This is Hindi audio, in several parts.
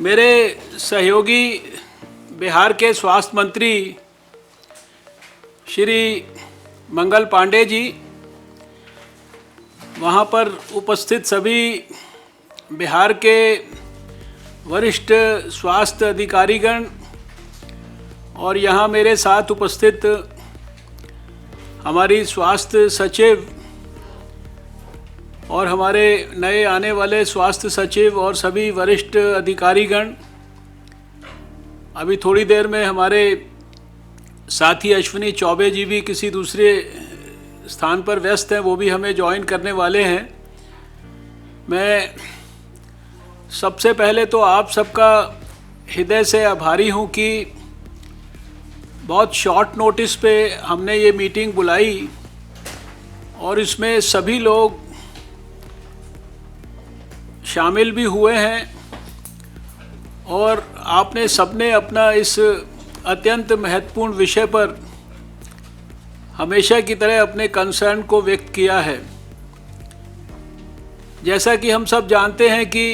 मेरे सहयोगी बिहार के स्वास्थ्य मंत्री श्री मंगल पांडे जी, वहाँ पर उपस्थित सभी बिहार के वरिष्ठ स्वास्थ्य अधिकारीगण और यहाँ मेरे साथ उपस्थित हमारी स्वास्थ्य सचिव और हमारे नए आने वाले स्वास्थ्य सचिव और सभी वरिष्ठ अधिकारीगण। अभी थोड़ी देर में हमारे साथी अश्विनी चौबे जी भी किसी दूसरे स्थान पर व्यस्त हैं, वो भी हमें ज्वाइन करने वाले हैं। मैं सबसे पहले तो आप सबका हृदय से आभारी हूँ कि बहुत शॉर्ट नोटिस पे हमने ये मीटिंग बुलाई और इसमें सभी लोग शामिल भी हुए हैं और आपने सबने अपना इस अत्यंत महत्वपूर्ण विषय पर हमेशा की तरह अपने कंसर्न को व्यक्त किया है। जैसा कि हम सब जानते हैं कि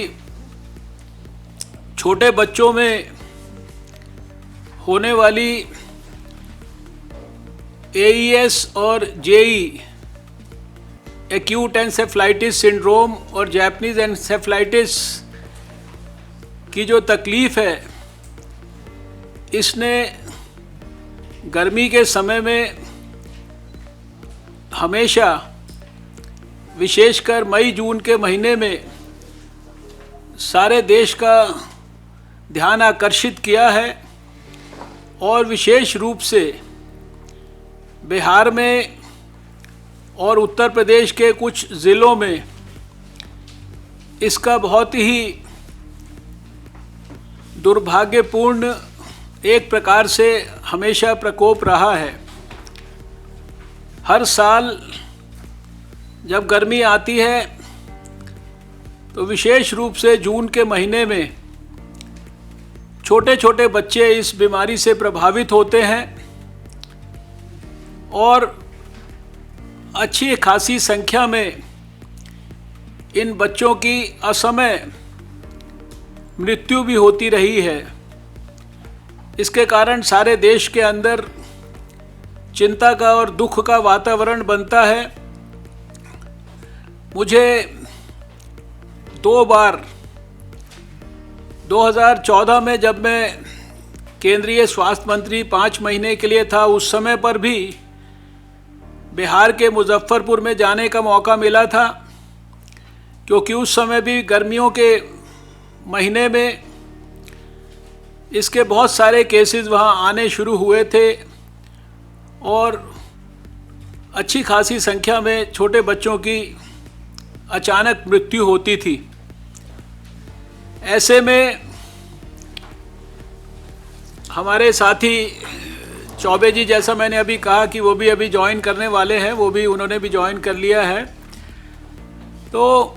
छोटे बच्चों में होने वाली AES और JE एक्यूट एन्सेफलाइटिस सिंड्रोम और जापानीज एन्सेफलाइटिस की जो तकलीफ़ है, इसने गर्मी के समय में हमेशा विशेषकर मई जून के महीने में सारे देश का ध्यान आकर्षित किया है और विशेष रूप से बिहार में और उत्तर प्रदेश के कुछ ज़िलों में इसका बहुत ही दुर्भाग्यपूर्ण एक प्रकार से हमेशा प्रकोप रहा है। हर साल जब गर्मी आती है तो विशेष रूप से जून के महीने में छोटे छोटे बच्चे इस बीमारी से प्रभावित होते हैं और अच्छी खासी संख्या में इन बच्चों की असमय मृत्यु भी होती रही है। इसके कारण सारे देश के अंदर चिंता का और दुख का वातावरण बनता है। मुझे 2 बार 2014 में जब मैं केंद्रीय स्वास्थ्य मंत्री 5 महीने के लिए था, उस समय पर भी बिहार के मुजफ्फरपुर में जाने का मौका मिला था, क्योंकि उस समय भी गर्मियों के महीने में इसके बहुत सारे केसेस वहाँ आने शुरू हुए थे और अच्छी खासी संख्या में छोटे बच्चों की अचानक मृत्यु होती थी। ऐसे में हमारे साथी चौबे जी, जैसा मैंने अभी कहा कि वो भी अभी ज्वाइन करने वाले हैं, उन्होंने भी ज्वाइन कर लिया है। तो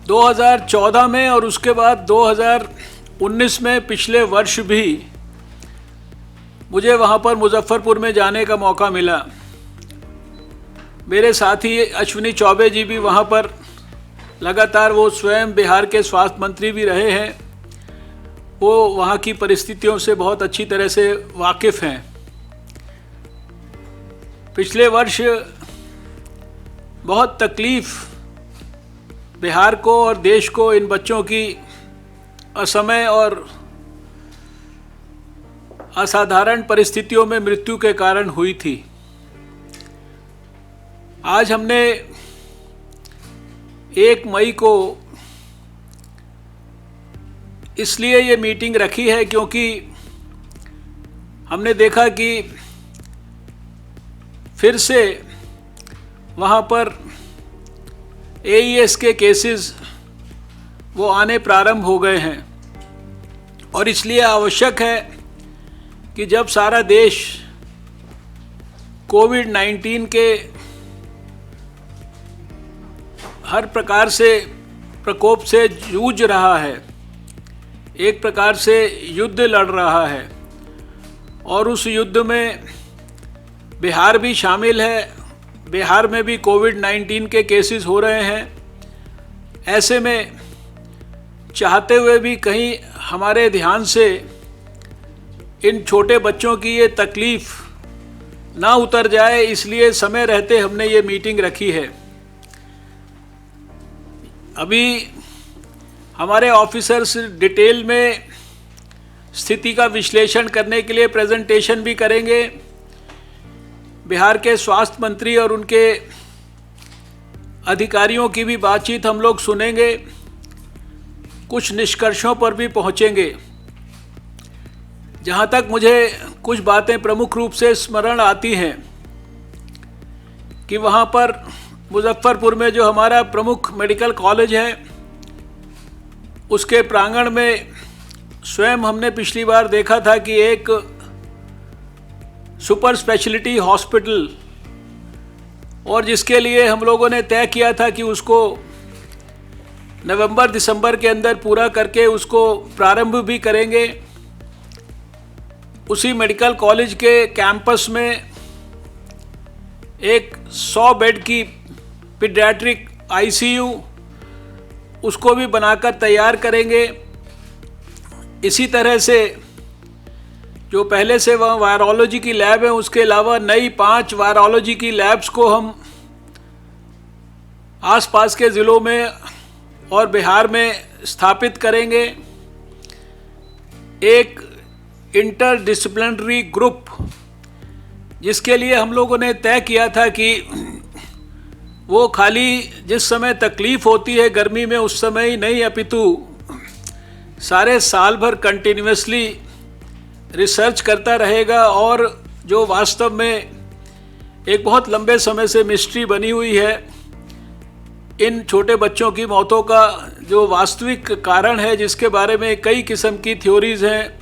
2014 में और उसके बाद 2019 में पिछले वर्ष भी मुझे वहाँ पर मुजफ्फरपुर में जाने का मौका मिला। मेरे साथी अश्विनी चौबे जी भी वहाँ पर लगातार, वो स्वयं बिहार के स्वास्थ्य मंत्री भी रहे हैं, वो वहाँ की परिस्थितियों से बहुत अच्छी तरह से वाकिफ़ हैं। पिछले वर्ष बहुत तकलीफ़ बिहार को और देश को इन बच्चों की असमय और असाधारण परिस्थितियों में मृत्यु के कारण हुई थी। आज हमने 1 मई को इसलिए ये मीटिंग रखी है क्योंकि हमने देखा कि फिर से वहाँ पर AES के केसेस वो आने प्रारंभ हो गए हैं और इसलिए आवश्यक है कि जब सारा देश कोविड-19 के हर प्रकार से प्रकोप से जूझ रहा है, एक प्रकार से युद्ध लड़ रहा है और उस युद्ध में बिहार भी शामिल है। बिहार में भी कोविड-19 के केसेस हो रहे हैं। ऐसे में चाहते हुए भी कहीं हमारे ध्यान से इन छोटे बच्चों की ये तकलीफ़ ना उतर जाए, इसलिए समय रहते हमने ये मीटिंग रखी है। अभी हमारे ऑफिसर्स डिटेल में स्थिति का विश्लेषण करने के लिए प्रेजेंटेशन भी करेंगे। बिहार के स्वास्थ्य मंत्री और उनके अधिकारियों की भी बातचीत हम लोग सुनेंगे, कुछ निष्कर्षों पर भी पहुंचेंगे। जहां तक मुझे कुछ बातें प्रमुख रूप से स्मरण आती हैं कि वहां पर मुजफ्फरपुर में जो हमारा प्रमुख मेडिकल कॉलेज है, उसके प्रांगण में स्वयं हमने पिछली बार देखा था कि एक सुपर स्पेशलिटी हॉस्पिटल, और जिसके लिए हम लोगों ने तय किया था कि उसको नवंबर दिसंबर के अंदर पूरा करके उसको प्रारंभ भी करेंगे। उसी मेडिकल कॉलेज के कैंपस में एक 100 बेड की पीडियाट्रिक आईसीयू उसको भी बनाकर तैयार करेंगे। इसी तरह से जो पहले से वहाँ वायरोलॉजी की लैब है, उसके अलावा नई 5 वायरोलॉजी की लैब्स को हम आसपास के ज़िलों में और बिहार में स्थापित करेंगे। एक इंटरडिसिप्लिनरी ग्रुप, जिसके लिए हम लोगों ने तय किया था कि वो खाली जिस समय तकलीफ होती है गर्मी में उस समय ही नहीं, अपितु सारे साल भर कंटिन्यूसली रिसर्च करता रहेगा। और जो वास्तव में एक बहुत लंबे समय से मिस्ट्री बनी हुई है, इन छोटे बच्चों की मौतों का जो वास्तविक कारण है, जिसके बारे में कई किस्म की थ्योरीज हैं,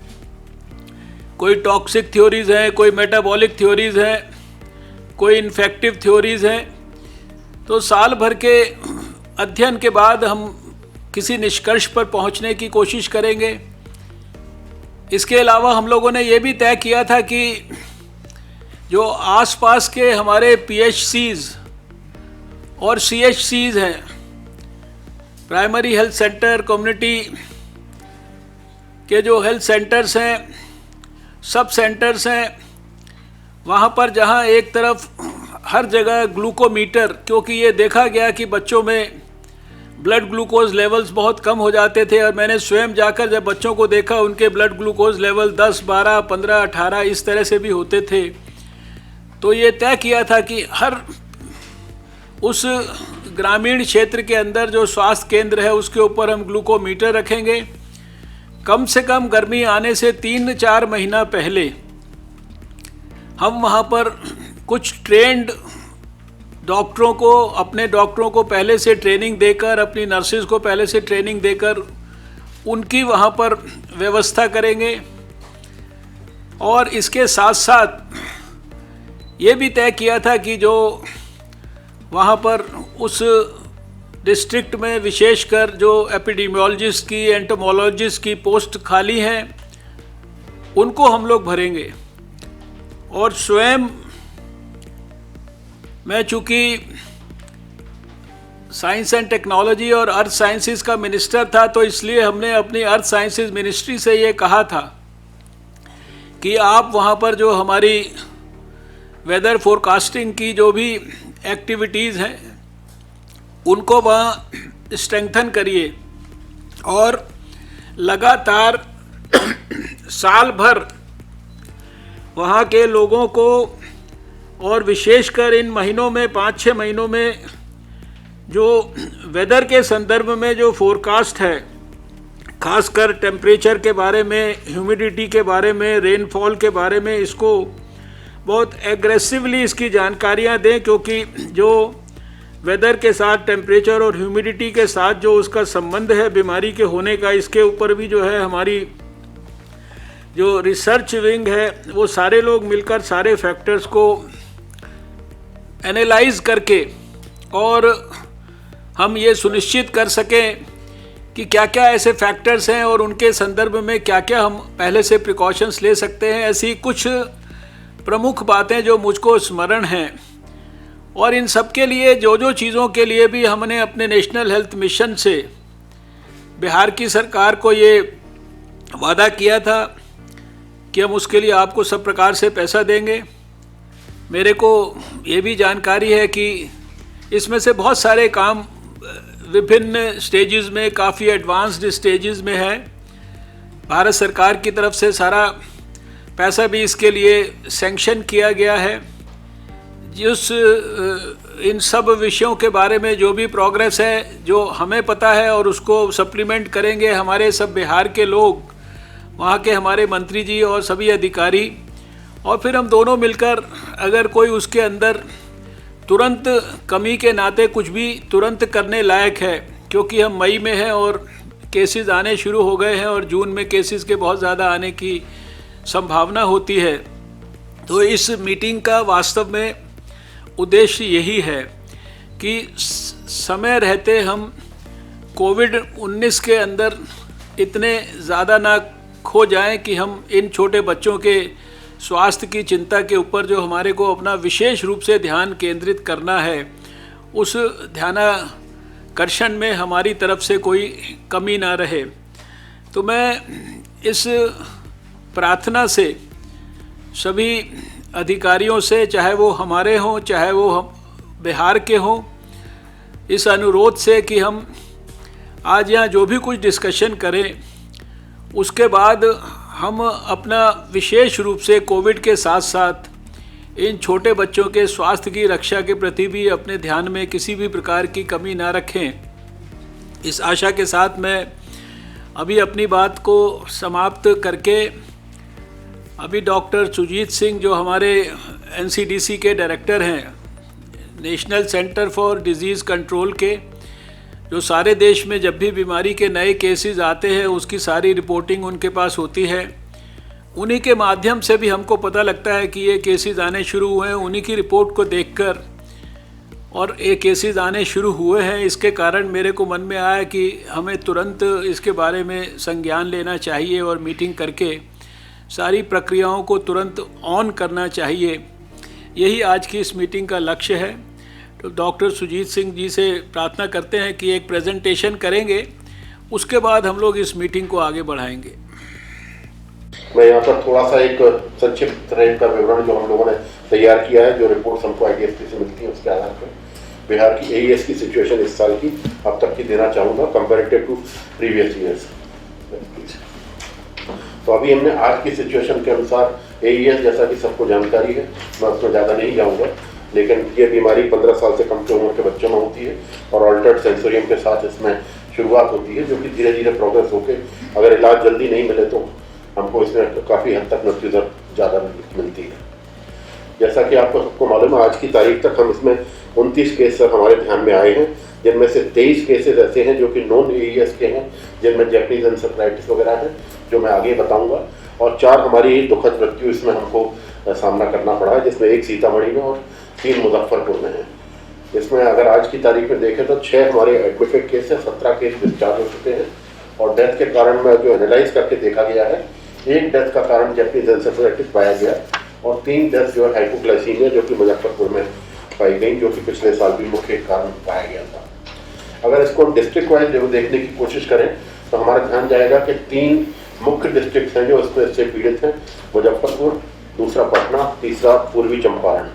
कोई टॉक्सिक थ्योरीज हैं, कोई मेटाबॉलिक थ्योरीज हैं, कोई इन्फेक्टिव थ्योरीज हैं। तो साल भर के अध्ययन के बाद हम किसी निष्कर्ष पर पहुंचने की कोशिश करेंगे। इसके अलावा हम लोगों ने ये भी तय किया था कि जो आसपास के हमारे पीएचसीज और सीएचसीज हैं, प्राइमरी हेल्थ सेंटर, कम्युनिटी के जो हेल्थ सेंटर्स हैं, सब सेंटर्स हैं, वहाँ पर जहाँ एक तरफ हर जगह ग्लूकोमीटर, क्योंकि ये देखा गया कि बच्चों में ब्लड ग्लूकोज लेवल्स बहुत कम हो जाते थे, और मैंने स्वयं जाकर जब बच्चों को देखा, उनके ब्लड ग्लूकोज लेवल 10, 12, 15, 18 इस तरह से भी होते थे। तो ये तय किया था कि हर उस ग्रामीण क्षेत्र के अंदर जो स्वास्थ्य केंद्र है, उसके ऊपर हम ग्लूकोमीटर रखेंगे। कम से कम गर्मी आने से 3-4 महीना पहले हम वहाँ पर कुछ ट्रेंड डॉक्टरों को, अपने डॉक्टरों को पहले से ट्रेनिंग देकर, अपनी नर्सेज को पहले से ट्रेनिंग देकर उनकी वहाँ पर व्यवस्था करेंगे। और इसके साथ साथ ये भी तय किया था कि जो वहाँ पर उस डिस्ट्रिक्ट में विशेषकर जो एपिडेमियोलॉजिस्ट की, एंटोमोलॉजिस्ट की पोस्ट खाली हैं, उनको हम लोग भरेंगे। और स्वयं मैं चूँकि साइंस एंड टेक्नोलॉजी और अर्थ साइंसेस का मिनिस्टर था, तो इसलिए हमने अपनी अर्थ साइंसेस मिनिस्ट्री से ये कहा था कि आप वहाँ पर जो हमारी वेदर फोरकास्टिंग की जो भी एक्टिविटीज़ हैं, उनको वहाँ स्ट्रेंथन करिए और लगातार साल भर वहाँ के लोगों को, और विशेषकर इन महीनों में 5-6 महीनों में जो वेदर के संदर्भ में जो फोरकास्ट है, खासकर टेम्परेचर के बारे में, ह्यूमिडिटी के बारे में, रेनफॉल के बारे में, इसको बहुत एग्रेसिवली इसकी जानकारियाँ दें। क्योंकि जो वेदर के साथ, टेम्परेचर और ह्यूमिडिटी के साथ जो उसका संबंध है बीमारी के होने का, इसके ऊपर भी जो है हमारी जो रिसर्च विंग है, वो सारे लोग मिलकर सारे फैक्टर्स को एनालाइज करके और हम ये सुनिश्चित कर सकें कि क्या क्या ऐसे फैक्टर्स हैं और उनके संदर्भ में क्या क्या हम पहले से प्रिकॉशंस ले सकते हैं। ऐसी कुछ प्रमुख बातें जो मुझको स्मरण हैं। और इन सब के लिए जो जो चीज़ों के लिए भी हमने अपने नेशनल हेल्थ मिशन से बिहार की सरकार को ये वादा किया था कि हम उसके लिए आपको सब प्रकार से पैसा देंगे। मेरे को ये भी जानकारी है कि इसमें से बहुत सारे काम विभिन्न स्टेजेस में, काफ़ी एडवांस्ड स्टेजेस में है। भारत सरकार की तरफ से सारा पैसा भी इसके लिए सैंक्शन किया गया है। जिस इन सब विषयों के बारे में जो भी प्रोग्रेस है, जो हमें पता है, और उसको सप्लीमेंट करेंगे हमारे सब बिहार के लोग, वहाँ के हमारे मंत्री जी और सभी अधिकारी, और फिर हम दोनों मिलकर अगर कोई उसके अंदर तुरंत कमी के नाते कुछ भी तुरंत करने लायक है, क्योंकि हम मई में हैं और केसेस आने शुरू हो गए हैं और जून में केसेस के बहुत ज़्यादा आने की संभावना होती है। तो इस मीटिंग का वास्तव में उद्देश्य यही है कि समय रहते हम कोविड-19 के अंदर इतने ज़्यादा ना खो जाएं कि हम इन छोटे बच्चों के स्वास्थ्य की चिंता के ऊपर जो हमारे को अपना विशेष रूप से ध्यान केंद्रित करना है, उस ध्यानाकर्षण में हमारी तरफ से कोई कमी ना रहे। तो मैं इस प्रार्थना से सभी अधिकारियों से, चाहे वो हमारे हों चाहे वो हम बिहार के हों, इस अनुरोध से कि हम आज यहाँ जो भी कुछ डिस्कशन करें, उसके बाद हम अपना विशेष रूप से कोविड के साथ साथ इन छोटे बच्चों के स्वास्थ्य की रक्षा के प्रति भी अपने ध्यान में किसी भी प्रकार की कमी ना रखें। इस आशा के साथ मैं अभी अपनी बात को समाप्त करके अभी डॉक्टर सुजीत सिंह, जो हमारे एनसीडीसी के डायरेक्टर हैं, national centre for disease control के, जो सारे देश में जब भी बीमारी के नए केसेस आते हैं उसकी सारी रिपोर्टिंग उनके पास होती है, उन्हीं के माध्यम से भी हमको पता लगता है कि ये केसेस आने शुरू हुए हैं। उन्हीं की रिपोर्ट को देखकर और ये केसेस आने शुरू हुए हैं, इसके कारण मेरे को मन में आया कि हमें तुरंत इसके बारे में संज्ञान लेना चाहिए और मीटिंग करके सारी प्रक्रियाओं को तुरंत ऑन करना चाहिए। यही आज की इस मीटिंग का लक्ष्य है। तो डॉक्टर सुजीत सिंह जी से प्रार्थना करते हैं कि एक प्रेजेंटेशन करेंगे, उसके बाद हम लोग इस मीटिंग को आगे बढ़ाएंगे। मैं यहाँ पर थोड़ा सा एक संक्षिप्त तरह का विवरण जो हम लोगों ने तैयार किया है, जो रिपोर्ट हमको IDSP से मिलती है, उसके आधार पर बिहार की AES की सिचुएशन इस साल की अब तक की देना चाहूँगा कंपेरेटिव टू प्रीवियस ईयर्स। तो अभी हमने आज की सिचुएशन के अनुसार AES, जैसा कि सबको जानकारी है, मैं उसमें ज़्यादा नहीं जाऊँगा, लेकिन ये बीमारी 15 साल से कम की उम्र के बच्चों में होती है और ऑल्टर्ड सेंसोरियम के साथ इसमें शुरुआत होती है, जो कि धीरे धीरे प्रोग्रेस होकर अगर इलाज जल्दी नहीं मिले तो हमको इसमें काफ़ी हद तक मृत्यु दर ज़्यादा मिलती है। जैसा कि आपको सबको मालूम है, आज की तारीख तक हम इसमें 29 केस हमारे ध्यान में आए हैं, जिनमें से 23 केसेस ऐसे हैं जो कि नॉन AES के हैं, जिनमें जैपनीज एन्सेफेलाइटिस वगैरह है, जो मैं आगे बताऊंगा, और 4 हमारी दुखद मृत्यु इसमें हमको सामना करना पड़ा है, जिसमें 1 सीतामढ़ी में और 3 मुजफ्फरपुर में है। इसमें अगर आज की तारीख में देखें तो 6 हमारे एडमिटेड केस है, 17 केस डिस्चार्ज हो चुके हैं, और डेथ के कारण में जो एनालाइज करके देखा गया है, 1 डेथ का कारण जैपनीज एन्सेफेलाइटिस पाया गया और 3 डेथ जो है हाइपोग्लाइसीमिया, जो कि मुजफ्फरपुर में पाई गई, जो कि पिछले साल भी मुख्य कारण पाया गया था। अगर इसको हम डिस्ट्रिक्ट वाइज जो देखने की कोशिश करें तो हमारा ध्यान जाएगा कि 3 मुख्य डिस्ट्रिक्ट हैं जो इससे पीड़ित हैं, मुजफ्फरपुर, दूसरा पटना, तीसरा पूर्वी चंपारण,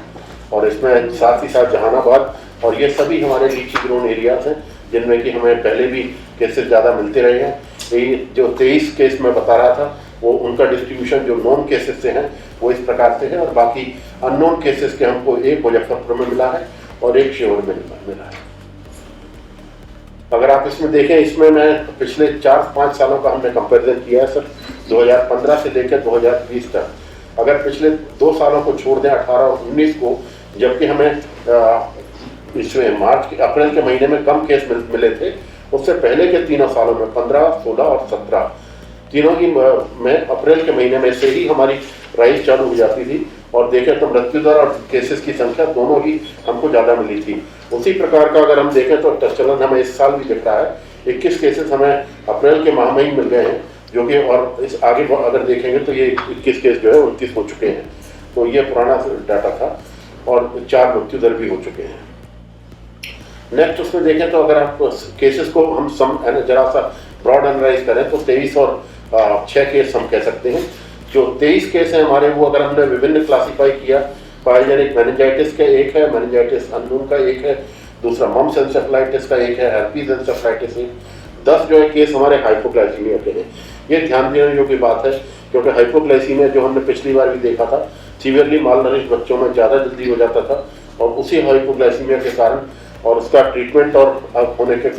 और इसमें साथ ही साथ जहानाबाद, और ये सभी हमारे लीची ग्रोन एरियाज हैं, जिनमें कि हमें पहले भी केसेस ज़्यादा मिलते रहे हैं। ये जो 23 केस मैं बता रहा था, वो उनका डिस्ट्रीब्यूशन जो नॉन केसेस से हैं वो इस प्रकार से है, और बाकी अननोन केसेस के हमको 1 मुजफ्फरपुर में मिला है और 1 शिवहर में मिला है। अगर आप इसमें देखें, इसमें मैं पिछले 4-5 सालों का हमने कंपैरिजन किया है सर, 2015 से लेकर 2020 तक। अगर पिछले 2 सालों को छोड़ दें, 18 और 19 को, जबकि हमें इसमें अप्रैल के महीने में कम केस मिले थे, उससे पहले के 3 सालों में 15, 16 और 17 तीनों ही में अप्रैल के महीने में से ही हमारी राइज चालू हो जाती थी, और देखें तो मृत्यु दर और केसेस की संख्या दोनों ही हमको ज़्यादा मिली थी। उसी प्रकार का अगर हम देखें तो चलन हमें इस साल भी दिख रहा है, 21 केसेस हमें अप्रैल के माह में ही मिल गए हैं, जो कि और इस आगे अगर देखेंगे तो ये 21 केस जो है 29 हो चुके हैं। तो ये पुराना डाटा था, और 4 मृत्यु दर भी हो चुके हैं। नेक्स्ट उसमें देखें तो अगर आप केसेस को हम जरा सा ब्रॉड एनालाइज करें तो 23 और 6 केस हम कह सकते हैं। जो 23 केस हैं हमारे, वो अगर हमने विभिन्न क्लासीफाई किया, पायजेनिक मेनिंजाइटिस का एक है, मेनिंजाइटिस अननोन का एक है, दूसरा मम्स एंसेफेलाइटिस का एक है, herpes एंसेफेलाइटिस है। 10 जो है केस हमारे हाइपोग्लाइसीमिया के हैं। ये ध्यान देने योग्य बात है, क्योंकि हाइपोग्लाइसीमिया जो हमने पिछली बार भी देखा था, सीवियरली मालनरिश बच्चों में ज़्यादा जल्दी हो जाता था, और उसी हाइपोग्लाइसीमिया के कारण और उसका ट्रीटमेंट और होने के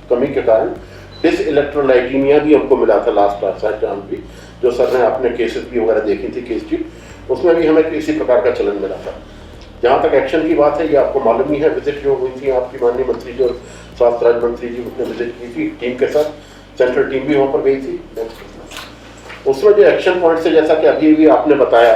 कमी के कारण डिसइलेक्ट्रोलाइटीमिया भी हमको मिला था लास्ट टाइम भी, जो सर ने अपने केसेस भी वगैरह देखी थी केस की, उसमें भी हमें इसी प्रकार का चलन मिला था। जहाँ तक एक्शन की बात है, ये आपको मालूम ही है, विजिट जो हुई थी आपकी माननीय मंत्री जो स्वास्थ्य राज्य मंत्री जी ने विजिट की थी टीम के साथ, सेंट्रल टीम भी वहाँ पर गई थी। उसमें जो एक्शन पॉइंट्स है, जैसा कि अभी भी आपने बताया,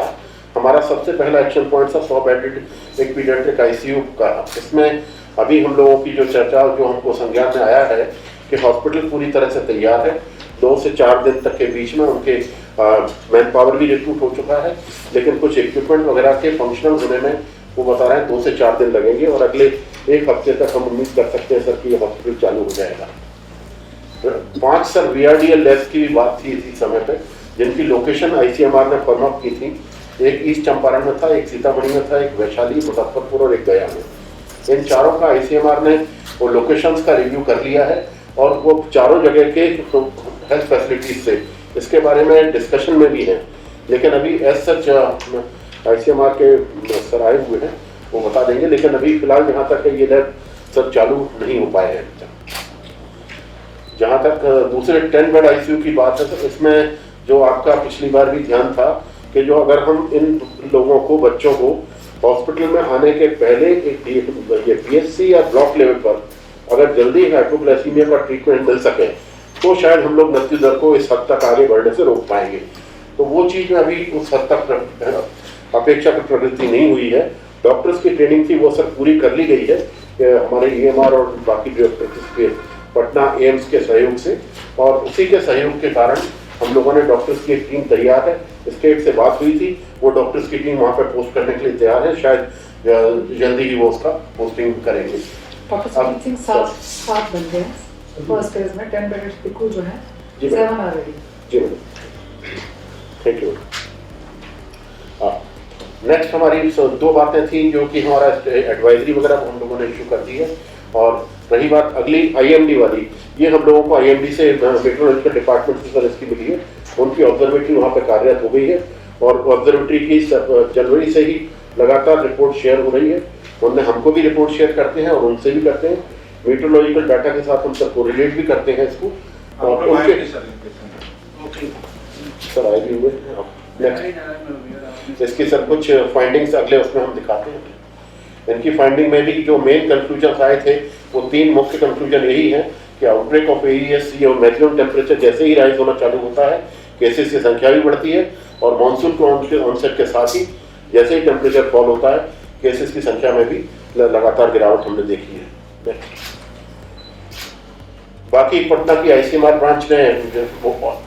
हमारा सबसे पहला एक्शन पॉइंट था 100 बेडेड एक पीडियाट्रिक आईसीयू का। इसमें अभी हम लोगों की जो चर्चा जो हमको संज्ञान में आया है कि हॉस्पिटल पूरी तरह से तैयार है, 2 से 4 दिन तक के बीच में उनके मैन पावर भी रिक्रूट हो चुका है, लेकिन कुछ इक्विपमेंट वगैरह के फंक्शनल होने में वो बता रहे हैं 2 से 4 दिन लगेंगे, और अगले 1 हफ्ते तक हम उम्मीद कर सकते हैं सर कि ये हॉस्पिटल चालू हो जाएगा। 5 सर VRDL लैब्स की भी बात थी इसी समय पे, जिनकी लोकेशन ICMR ने फर्म अप की थी। एक ईस्ट चंपारण में था, एक सीतामढ़ी में था, एक वैशाली, मुजफ्फरपुर और एक गया में। इन चारों का ICMR ने वो लोकेशंस का रिव्यू कर लिया है, और वो चारों जगह के हेल्थ फैसिलिटीज से इसके बारे में डिस्कशन में भी हैं, लेकिन अभी एज सच ICMR के सर आए हुए हैं, वो बता देंगे, लेकिन अभी फिलहाल जहाँ तक ये लैब सर चालू नहीं हो पाए हैं। जहाँ तक दूसरे 10 बेड ICU की बात है, तो इसमें जो आपका पिछली बार भी ध्यान था कि जो अगर हम इन लोगों को, बच्चों को हॉस्पिटल में आने के पहले एक PHC या ब्लॉक लेवल पर अगर जल्दी हाइपोग्लाइसीमिया का ट्रीटमेंट मिल सके, तो शायद हम लोग मृत्यु दर को इस हद तक आगे बढ़ने से रोक पाएंगे। तो वो चीज़ में अभी उस हद तक अपेक्षाकृत प्रगति नहीं हुई है। डॉक्टर्स की ट्रेनिंग थी वो सर पूरी कर ली गई है हमारे EMR और बाकी डॉक्टर्स के पटना एम्स के सहयोग से, और उसी के सहयोग के कारण हम लोगों ने डॉक्टर्स की एक टीम तैयार है। स्टेट से बात हुई थी, वो डॉक्टर्स की टीम वहाँ पर पोस्ट करने के लिए तैयार है, शायद जल्दी ही वो उसका पोस्टिंग करेंगे। डॉक्टर सुजीत सिंह 7 बन गए फर्स्ट फेज में, 10 बेडेड पिकू जो है 7 ऑलरेडी। जी मैडम, थैंक यू। नेक्स्ट हमारी 2 बातें थी जो कि हमारा एडवाइजरी वगैरह हम लोगों ने इशू कर दी है, और रही बात अगली IMD वाली, ये हम लोगों को IMD से मेट्रोलॉजिकल डिपार्टमेंट से सर इसकी मिली है, उनकी ऑब्जर्वेटरी वहाँ पर कार्यरत हो गई है, और ऑब्जर्वेटरी की जनवरी से ही लगातार रिपोर्ट शेयर हो रही है। उनने हमको भी रिपोर्ट शेयर करते हैं और उनसे भी करते हैं, मेट्रोलॉजिकल डाटा के साथ हम सब कोरिलेट भी करते हैं इसको, और उनके सर आए भी हुए। नेक्स्ट इसकी सर कुछ फाइंडिंग्स अगले उसमें हम दिखाते हैं। इनकी फाइंडिंग में भी जो मेन कंक्लूजन आए थे, वो 3 मुख्य कंक्लूजन यही है कि आउटब्रेक ऑफ AESC और मैक्सिमम टेम्परेचर जैसे ही राइज होना चालू होता है, केसेस की संख्या भी बढ़ती है, और मानसून के ऑनसेट के साथ ही जैसे ही टेम्परेचर फॉल होता है, केसेस की संख्या में भी लगातार गिरावट हमने देखी है। बाकी पटना की ICMR ब्रांच ने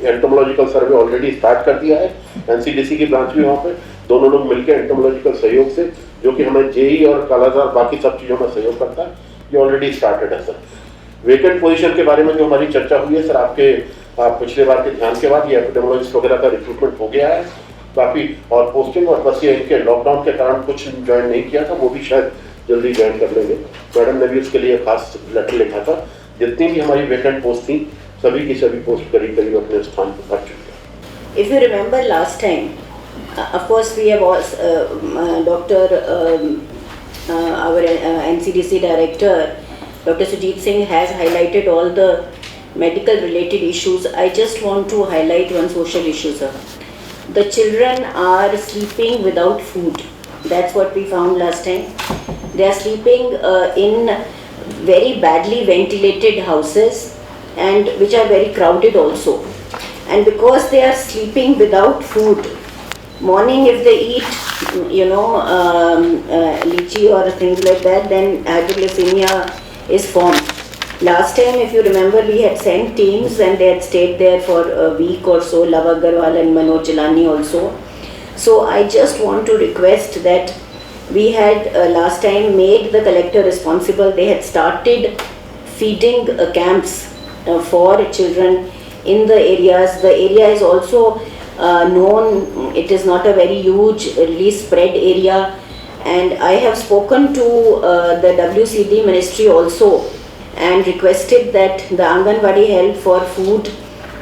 एंटोमोलॉजिकल सर्वे ऑलरेडी स्टार्ट कर दिया है, NCDC की ब्रांच भी वहाँ पे, दोनों लोग मिलकर एंटोमोलॉजिकल सहयोग से, जो कि हमें JE और कालाजार बाकी सब चीज़ों में सहयोग करता है, ये ऑलरेडी स्टार्टेड है। सर वेकेंट पोजीशन के बारे में जो हमारी चर्चा हुई है सर, आपके पिछले बार के ध्यान के बाद ये एपिडेमोलॉजिस्ट वगैरह का रिक्रूटमेंट हो गया है काफ़ी, और पोस्टिंग, और बस ये इनके लॉकडाउन के कारण कुछ ज्वाइन नहीं किया था, वो भी शायद जल्दी ज्वाइन कर लेंगे। मैडम ने भी उसके लिए खास लेटर लिखा था। जितनी भी हमारी वेकेंट पोस्ट थी, सभी की सभी पोस्ट करीब करीब अपने स्थान पर पहुँच चुकी है। If you remember last time, of course we have Dr. Our NCDC director, Dr. Sujit Singh has highlighted all the medical related issues. I just want to highlight one social issue, sir. The children are sleeping without food. That's what we found last time. They are sleeping in very badly ventilated houses, and which are very crowded also. And because they are sleeping without food, morning if they eat, lychee or things like that, then hypoglycemia is formed. Last time, if you remember, we had sent teams and they had stayed there for a week or so, Love Agarwal and Manoj Chilani also. So I just want to request that we had last time made the collector responsible. They had started feeding camps for children in the areas. The area is also known, it is not a very hugely spread area, and I have spoken to the WCD ministry also and requested that the Anganwadi help for food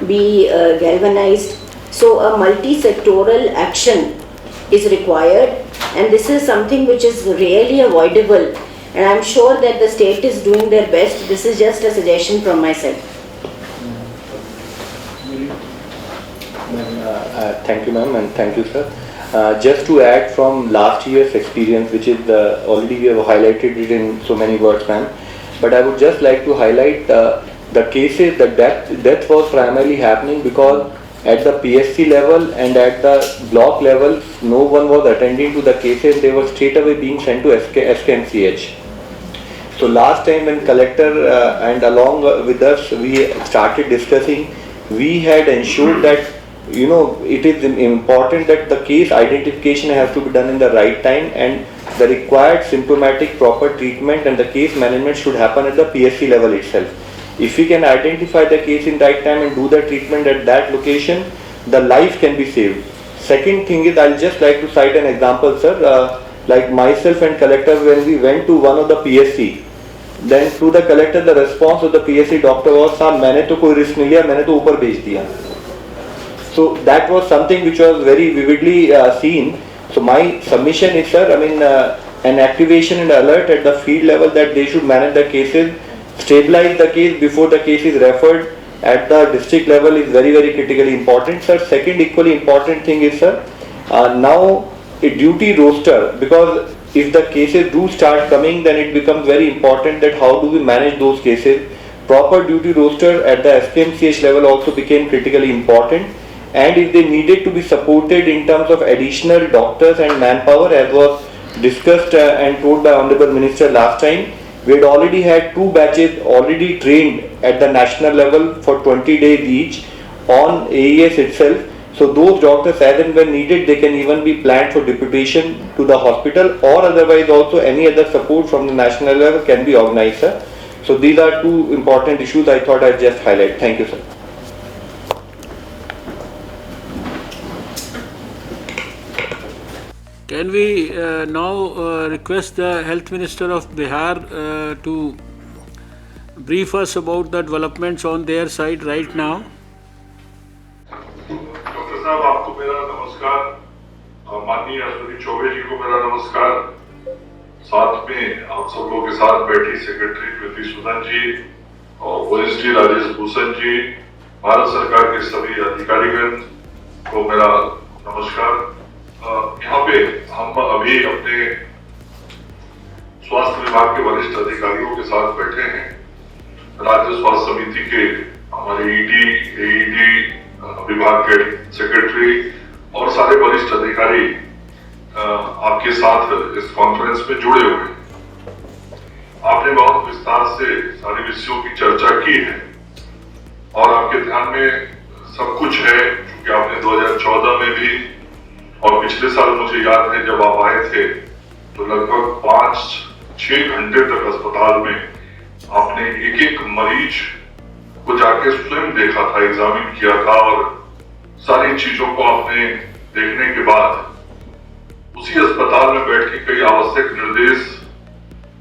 be galvanized. So a multi-sectoral action is required, and this is something which is really avoidable, and I'm sure that the state is doing their best. This is just a suggestion from my side. Thank you, ma'am, and thank you, sir. Just to add from last year's experience, which is already we have highlighted it in so many words, ma'am, but I would just like to highlight the cases. The death was primarily happening because at the PSC level and at the block level, no one was attending to the cases. They were straight away being sent to SKMCH. So last time when collector and along with us we started discussing, we had ensured that it is important that the case identification has to be done in the right time, and the required symptomatic proper treatment and the case management should happen at the PSC level itself. If we can identify the case in right time and do the treatment at that location, the life can be saved. Second thing is, I'll just like to cite an example, sir. Like myself and collector, when we went to one of the PSC, then to the collector the response of the PSC doctor was, "Sir, मैंने तो कोई risk नहीं लिया, मैंने तो ऊपर भेज दिया." So that was something which was very vividly seen. So my submission is, sir, an activation and alert at the field level that they should manage the cases, stabilize the case before the case is referred at the district level is very, very critically important, sir. Second equally important thing is, sir, now a duty roster, because if the cases do start coming, then it becomes very important that how do we manage those cases. Proper duty roster at the SKMCH level also became critically important, and if they needed to be supported in terms of additional doctors and manpower, as was discussed and told by Honorable Minister last time, we had already had 2 batches already trained at the national level for 20 days each on AES itself. So those doctors, as and when needed, they can even be planned for deputation to the hospital, or otherwise also any other support from the national level can be organized, sir. So these are 2 important issues I thought I'd just highlight. Thank you, sir. Can we now request the Health Minister of Bihar to brief us about the developments on their side right now? Doctor साहब, आपको मेरा नमस्कार, माननीय अश्विनी चौबे जी को मेरा नमस्कार, साथ में आप सब लोगों के साथ बैठी सेक्रेटरी कृति सुदन जी और वरिष्ठ जी राजेश भूषण जी, भारत सरकार के सभी अधिकारीगण को मेरा नमस्कार। यहाँ पे हम अभी अपने स्वास्थ्य विभाग के वरिष्ठ अधिकारियों के साथ बैठे हैं। राज्य स्वास्थ्य समिति के हमारे ईडी, एईडी, विभाग के सेक्रेटरी और सारे वरिष्ठ अधिकारी आपके साथ इस कॉन्फ्रेंस में जुड़े हुए हैं। आपने बहुत विस्तार से सारे विषयों की चर्चा की है और आपके ध्यान में सब कुछ है, क्योंकि आपने 2014 में भी और पिछले साल मुझे याद है जब आप आए थे तो लगभग 5-6 घंटे तक अस्पताल में आपने एक मरीज को जाके स्वयं देखा था, एग्जामिन किया था, और सारी चीजों को आपने देखने के बाद उसी अस्पताल में बैठ के कई आवश्यक निर्देश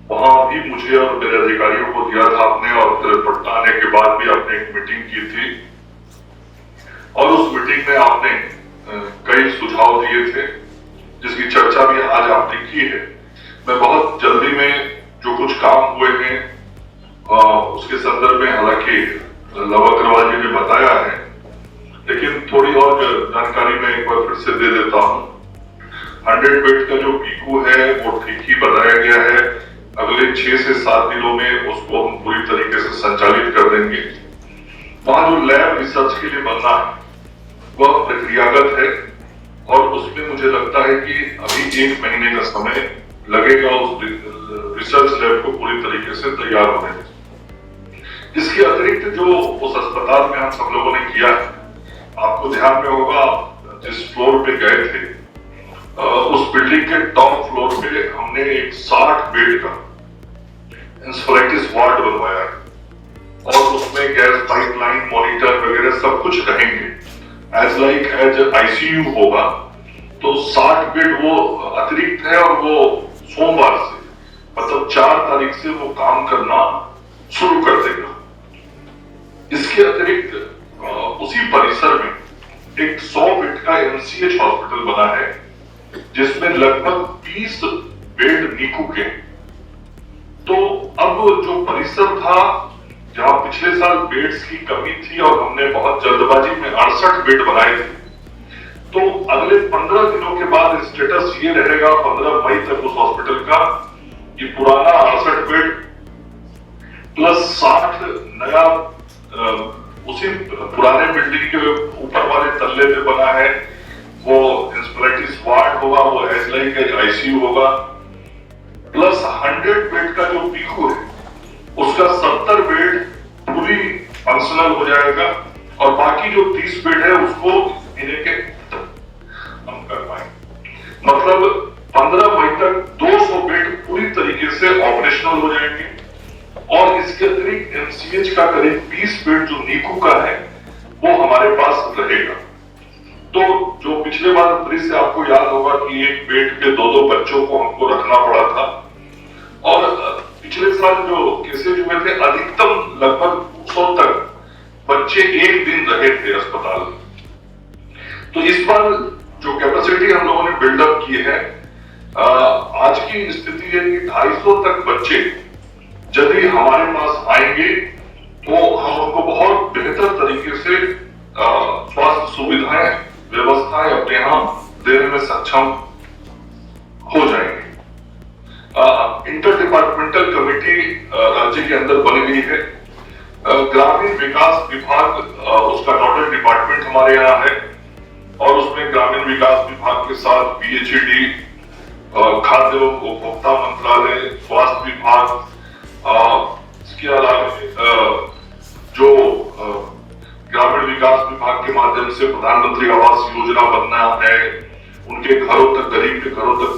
वहां भी मुझे और मेरे अधिकारियों को दिया था आपने, और फिर पटना आने के बाद भी आपने एक मीटिंग की थी और उस मीटिंग में आपने कई सुझाव दिए थे जिसकी चर्चा भी आज आपने की है। मैं बहुत जल्दी में जो कुछ काम हुए हैं उसके संदर्भ में, हालांकि लव अग्रवाल जी ने बताया है, लेकिन थोड़ी और जानकारी मैं एक बार फिर से दे देता हूँ। 100 बेड का जो पीकू है वो ठीक ही बताया गया है। अगले 6 से 7 दिनों में उसको हम पूरी तरीके से संचालित कर देंगे। वहां जो लैब रिसर्च के लिए बनना है वह प्रक्रियागत है और उसमें मुझे लगता है कि अभी 1 महीने का समय लगेगा उस रिसर्च लैब को पूरी तरीके से तैयार होने में। इसके अतिरिक्त जो उस अस्पताल में हम सब लोगों ने किया है, आपको ध्यान में होगा आप जिस फ्लोर पे गए थे उस बिल्डिंग के टॉप फ्लोर पे हमने एक 60 बेड का इंसेफेलाइटिस वार्ड बनवाया है और उसमें गैस पाइपलाइन, मॉनिटर वगैरह सब कुछ रहेंगे। एज आईसीयू होगा तो 60 बेड वो अतिरिक्त है और वो सोमवार से मतलब 4 तारीख से वो काम करना शुरू कर देगा। इसके अतिरिक्त उसी परिसर में एक 100 बेड का एमसीएच हॉस्पिटल बना है जिसमें लगभग 20 बेड नीकू के। तो अब जो परिसर था जहां पिछले साल बेड्स की कमी थी और हमने बहुत जल्दबाजी में 68 बेड बनाए थे, तो अगले 15 दिनों के बाद स्टेटस ये रहेगा 15 मई तक उस हॉस्पिटल का कि पुराना 68 बेड प्लस 60 नया उसी पुराने बिल्डिंग के ऊपर वाले तल्ले पे बना है, वो इंस्पेक्टिस वार्ड होगा, वो एसलाई का आईसीयू होगा, प्लस 100 बेड का जो पीकू है उसका 70 बेड पूरी फंक्शनल हो जाएगा और बाकी जो 30 बेड है उसको इन्हें के हम कर पाएंगे। मतलब 15 मई तक 200 बेड पूरी तरीके से ऑपरेशनल हो जाएंगे और इसके अतिरिक्त एमसीएच का करीब 20 बेड जो नीकू का है वो हमारे पास रहेगा। तो जो पिछले बार से आपको याद होगा कि एक बेड पे 2-2 बच्चों को हमको रखना पड़ा था और पिछले साल जो केसेज हुए थे अधिकतम लगभग 100 तक बच्चे एक दिन रहे थे अस्पताल में। तो इस बार जो कैपेसिटी हम लोगों ने बिल्डअप की है, आज की स्थिति है कि 250 तक बच्चे यदि हमारे पास आएंगे तो हम उनको बहुत बेहतर तरीके से स्वास्थ्य सुविधाएं व्यवस्थाएं अपने यहाँ देने में सक्षम हो जाएंगे। इंटर डिपार्टमेंटल कमेटी राज्य के अंदर बनी हुई है। ग्रामीण विकास विभाग उसका नोडल डिपार्टमेंट हमारे यहाँ है और उसमें ग्रामीण विकास विभाग के साथ पीएचईडी, खाद्य एवं उपभोक्ता मंत्रालय, स्वास्थ्य विभाग, इसके अलावा जो ग्रामीण विकास विभाग के माध्यम से प्रधानमंत्री आवास योजना बनना है, उनके घरों तक, गरीब के घरों तक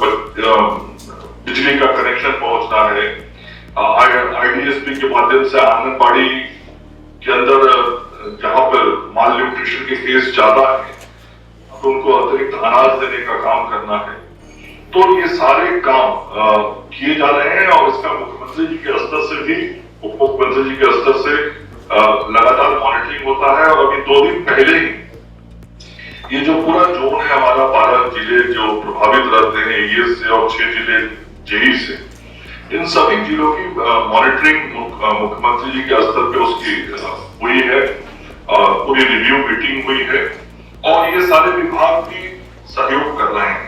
बिजली का कनेक्शन पहुंचना है, आईडीएसपी के माध्यम से आंगनबाड़ी के अंदर जहां पर माल न्यूट्रिशन के केस ज्यादा है तो उनको अतिरिक्त अनाज देने का काम करना है। तो ये सारे काम किए जा रहे हैं और इसका मुख्यमंत्री जी के स्तर से भी, उप मुख्यमंत्री जी के स्तर से लगातार मॉनिटरिंग होता है। और अभी 2 दिन पहले ही ये जो पूरा जोन है हमारा, 12 जिले जो प्रभावित रहते हैं ईएस से और 6 जिले जेई से, इन सभी जिलों की मॉनिटरिंग मुख्यमंत्री जी के स्तर पे उसकी हुई है, पूरी रिव्यू मीटिंग हुई है और ये सारे विभाग भी सहयोग कर रहे हैं।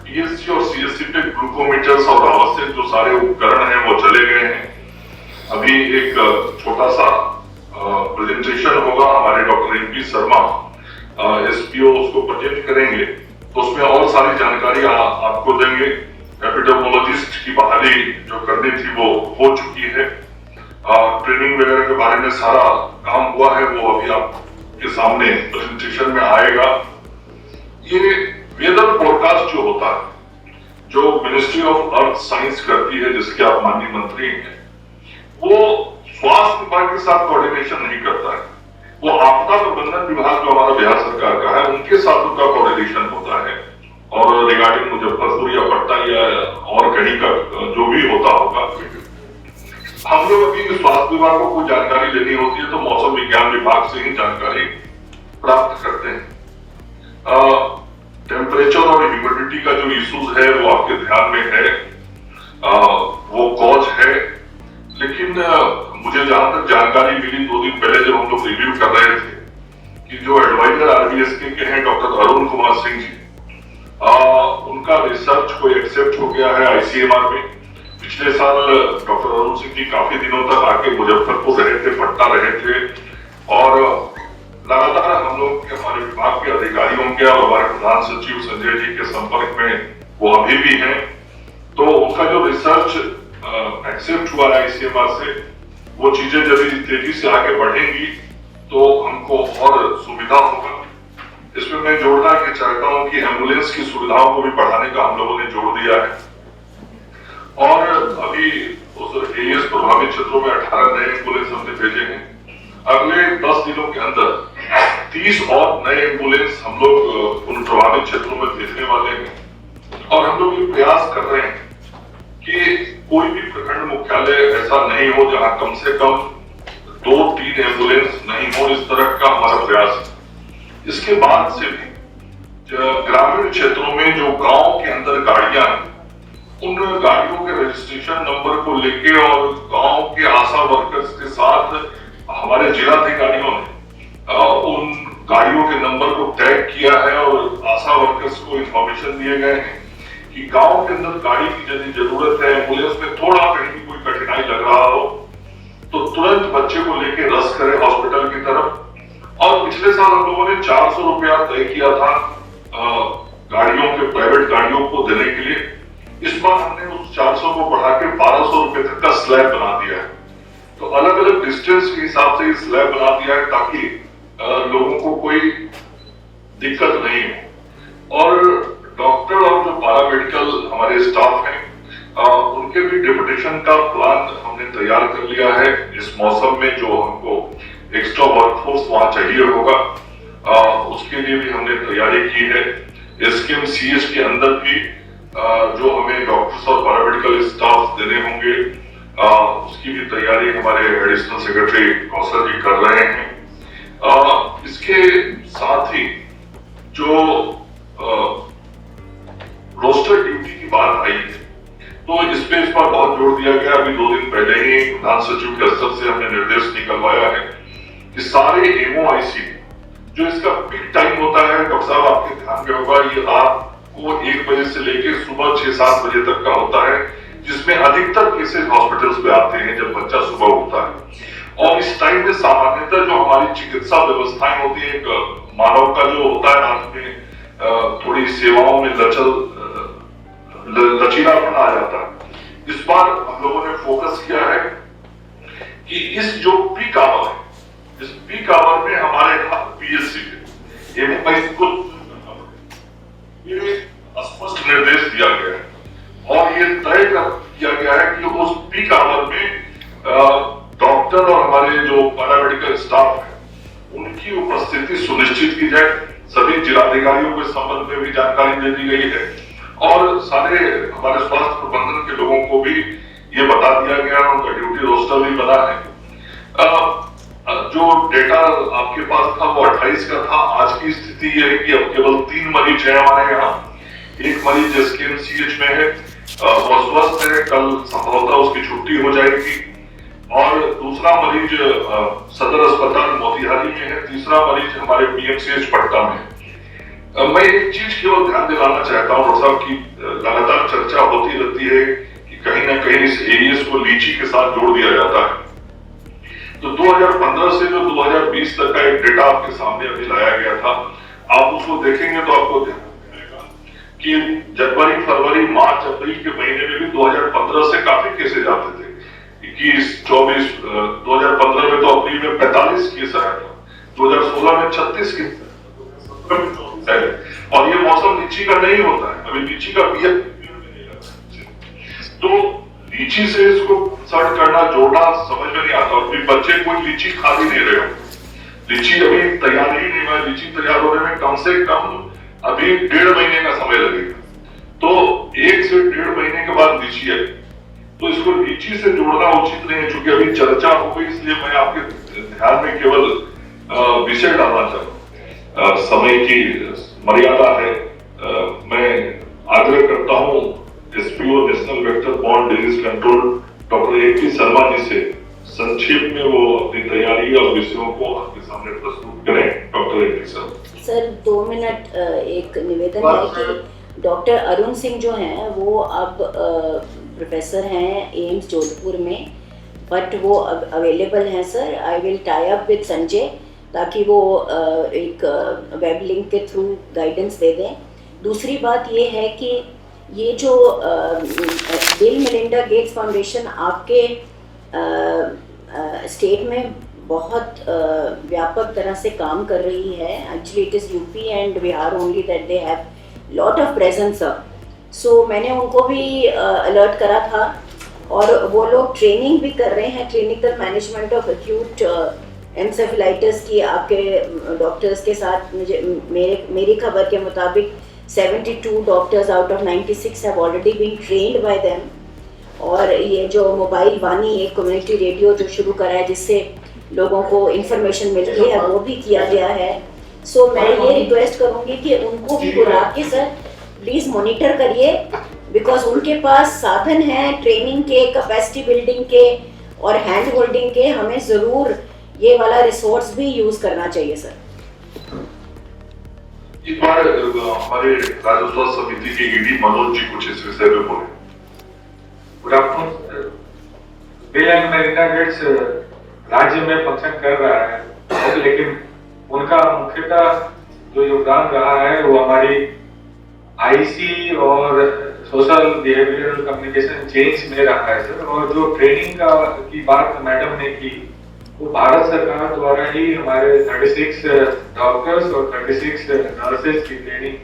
पीएससी और सीएससी पे ग्लूकोमीटर्स और आवश्यक जो सारे उपकरण हैं वो चले गए हैं। अभी एक छोटा सा प्रेजेंटेशन होगा, हमारे डॉक्टर एमपी शर्मा एसपीओ उसको प्रेजेंट करेंगे तो उसमें और सारी जानकारी आपको देंगे। एपिडेमोलॉजिस्ट की बहाली जो करनी थी वो हो चुकी है, ट्रेनिंग वगैरह के बारे में सारा काम हुआ है, वो अभी आपके सामने प्रेजेंटेशन में आएगा। ये वेदर फोरकास्ट जो होता है, जो मिनिस्ट्री ऑफ अर्थ साइंस करती है, जिसके आप माननीय मंत्री हैं, वो स्वास्थ्य विभाग के साथ कोऑर्डिनेशन नहीं करता है, वो आपदा प्रबंधन विभाग जो हमारा बिहार सरकार का है उनके साथ उनका कोऑर्डिनेशन होता है। और रिगार्डिंग मुजफ्फरपुर या पटना या और कहीं का जो भी होता होगा, हम लोग अभी स्वास्थ्य विभाग को कोई जानकारी लेनी होती है तो मौसम विज्ञान विभाग से ही जानकारी प्राप्त करते हैं। टेम्परेचर और ह्यूमिडिटी का जो इश्यूज है वो आपके ध्यान में है, वो कॉज है, लेकिन मुझे जहां तक जानकारी मिली 2 दिन पहले जब हम लोग रिव्यू कर रहे थे कि जो एडवाइजर आरबीएसके के हैं डॉक्टर अरुण कुमार सिंह जी, उनका रिसर्च को एक्सेप्ट हो गया है आईसीएमआर में। पिछले साल डॉक्टर अरुण सिंह जी काफी दिनों तक आके मुजफ्फरपुर रहे थे, पटना रहे थे और लगातार हम लोग के, हमारे विभाग के अधिकारियों के और हमारे प्रधान सचिव संजय जी के संपर्क में वो अभी भी हैं। तो उनका जो रिसर्च एक्सेप्ट हुआ है आईसीएमआर से, वो चीजें यदि तेजी से आगे बढ़ेंगी तो हमको और सुविधा होगा। इसमें मैं जोड़ना के चाहता हूं कि एम्बुलेंस की सुविधाओं को भी बढ़ाने का हम लोगों ने जोड़ दिया है और अभी उस एईएस प्रभावित क्षेत्रों में 18 नए एम्बुलेंस हमने भेजे हैं अगले 10 दिनों के अंदर 30 और नए एम्बुलेंस हम लोग उन प्रभावित क्षेत्रों में भेजने वाले हैं। और हम लोग ये प्रयास कर रहे हैं कि कोई भी प्रखंड मुख्यालय ऐसा नहीं हो जहां कम से कम 2-3 एम्बुलेंस नहीं हो, इस तरह का हमारा प्रयास है। इसके बाद से भी ग्रामीण क्षेत्रों में जो गांव के अंदर गाड़ियां हैं, उन गाड़ियों के रजिस्ट्रेशन नंबर को लेके और गांव के आशा वर्कर्स के साथ हमारे जिलाधिकारियों ने उन गाड़ियों के नंबर को टैग किया है और आशा वर्कर्स को इंफॉर्मेशन दिए गए हैं कि गांव के अंदर गाड़ी की यदि जरूरत है, एम्बुलेंस में थोड़ा कहीं भी कोई कठिनाई लग रहा हो तो तुरंत बच्चे को लेके रस करें हॉस्पिटल की तरफ। और पिछले साल हम लोगों ने 400 रुपया तय किया था गाड़ियों के, प्राइवेट गाड़ियों को देने के लिए। इस बार हमने उस 400 को बढ़ा के 1200 रुपए तक का स्लैब बना दिया है। तो अलग अलग डिस्टेंस के हिसाब से स्लैब बना दिया है ताकि लोगों को कोई दिक्कत नहीं हो। और डॉक्टर और जो पैरामेडिकल हमारे स्टाफ हैं, उनके भी डिप्यूटेशन का प्लान हमने तैयार कर लिया है। इस मौसम में जो हमको एक्स्ट्रा वर्कफोर्स वहां चाहिए होगा, उसके लिए भी हमने तैयारी की है। SKMCH के अंदर भी जो हमें डॉक्टर्स और पैरामेडिकल स्टाफ देने होंगे, उसकी भी तैयारी हमारे एडिशनल सेक्रेटरी कौशल जी कर रहे हैं। इसके साथ ही जो रोस्टर ड्यूटी की बात आई है, तो इस पर बहुत जोर दिया गया। अभी 2 दिन पहले ही प्रधान सचिव के स्तर से हमने निर्देश निकलवाया है कि सारे MOIC जो इसका पीक टाइम होता है, डॉक्टर साहब आपके ध्यान में होगा, ये रात को 1 बजे से लेकर सुबह 6-7 बजे तक का होता है, जिसमें अधिकतर केसेस हॉस्पिटल्स पे आते हैं जब बच्चा सुबह उठता है। और इस टाइम में सामान्यतः जो हमारी चिकित्सा व्यवस्थाएं होती है, मानव का जो होता है रात में थोड़ी सेवाओं में लचीलापन आ जाता है। इस बार हम लोगों ने फोकस किया है कि इस जो पीक आवर है, इस पीक आवर में हमारे PSC को ये स्पष्ट निर्देश दिया गया है और ये तय किया गया है कि उस पीक आवर में डॉक्टर और हमारे जो पैरामेडिकल स्टाफ है उनकी उपस्थिति सुनिश्चित की जाए। सभी जिलाधिकारियों के संबंध में भी जानकारी दे दी गई है और सारे हमारे स्वास्थ्य प्रबंधन के लोगों को भी ये बता दिया गया, उनका ड्यूटी रोस्टर भी बना है। जो डेटा आपके पास था वो 28 का था। आज की स्थिति ये है कि अब केवल 3 मरीज है हमारे यहाँ। एक मरीज SKMCH में है, वो स्वस्थ है, कल संभवतः उसकी छुट्टी हो जाएगी। और दूसरा मरीज सदर अस्पताल मोतिहारी में है, तीसरा मरीज हमारे PMCH पटना में है। मैं एक चीज केवल ध्यान दिलाना चाहता हूँ डॉक्टर साहब की लगातार चर्चा होती रहती है कि कहीं ना कहीं इस एरियस को लीची के साथ जोड़ दिया जाता है। तो 2015 से जो 2020 तक का एक डेटा आपके सामने अभी लाया गया था, आप उसको देखेंगे तो आपको ध्यान आएगा कि जनवरी, फरवरी, मार्च, अप्रैल के महीने में भी 2015 से काफी केसेज आते थे। 21, 24, 2015 में तो अप्रैल में 45 केस आया था, 2016 में 36 केस, 2017 में 24 और ये मौसम लीची का नहीं होता है। अभी लीची का पीएच तो लीची से इसको सर्ट करना, जोड़ना समझ में नहीं आता। और फिर बच्चे कोई लीची खा भी नहीं रहे हो, लीची अभी तैयार ही नहीं हुआ। लीची तैयार होने में कम से कम अभी 1.5 महीने का समय लगेगा। तो 1 से 1.5 महीने के बाद लीची है, तो इसको लीची से जोड़ना उचित नहीं है। चूंकि अभी चर्चा हो गई इसलिए मैं आपके ध्यान में केवल विषय डालना चाहता हूँ। समय की मर्यादा है। मैं आग्रह करता हूँ SPO national vector borne disease control doctor AP Sharma ji से संक्षेप में वो अपनी तैयारी और विषयों को आपके सामने प्रस्तुत करें। डॉक्टर AP सर 2 मिनट एक निवेदन है कि डॉक्टर अरुण सिंह जो हैं वो अब प्रोफेसर हैं एम्स जोधपुर में, बट वो अब अवेलेबल हैं sir. I will tie up with Sanjay ताकि वो एक वेब लिंक के थ्रू गाइडेंस दे दें। दूसरी बात ये है कि ये जो बिल मेलिंडा गेट्स फाउंडेशन आपके स्टेट में बहुत व्यापक तरह से काम कर रही है। Actually it is UP and Bihar only that they have lot of presence. So मैंने उनको भी अलर्ट करा था और वो लोग ट्रेनिंग भी कर रहे हैं, clinical management of acute encephalitis की आपके डॉक्टर्स के साथ मेरी खबर के मुताबिक 72 doctors out of 96 have already been trained by them. और ये जो मोबाइल वानी एक कम्युनिटी रेडियो जो शुरू करा है जिससे लोगों को इन्फॉर्मेशन मिलती है वो भी किया गया है। सो मैं ये रिक्वेस्ट करूँगी कि उनको भी बुला के सर प्लीज़ मॉनिटर करिए, बिकॉज उनके पास साधन हैं ट्रेनिंग के, कैपेसिटी बिल्डिंग के और हैंड होल्डिंग के। हमें ज़रूर ये वाला रिसोर्स भी यूज़ करना चाहिए सर। इस बार हमारे राज्य स्वास्थ्य समिति के ईडी मनोज जी कुछ इस विषय में बोले। Good afternoon. Bill and Melinda Gates राज्य में फंक्शन कर रहा है, लेकिन उनका मुख्यतः जो योगदान रहा है वो हमारी आईसी और सोशल बिहेवियरल कम्युनिकेशन चेंज में रहा है सर। और जो ट्रेनिंग की बात मैडम ने की वो भारत सरकार द्वारा ही हमारे 36 डॉक्टर्स और 36 नर्सेज की ट्रेनिंग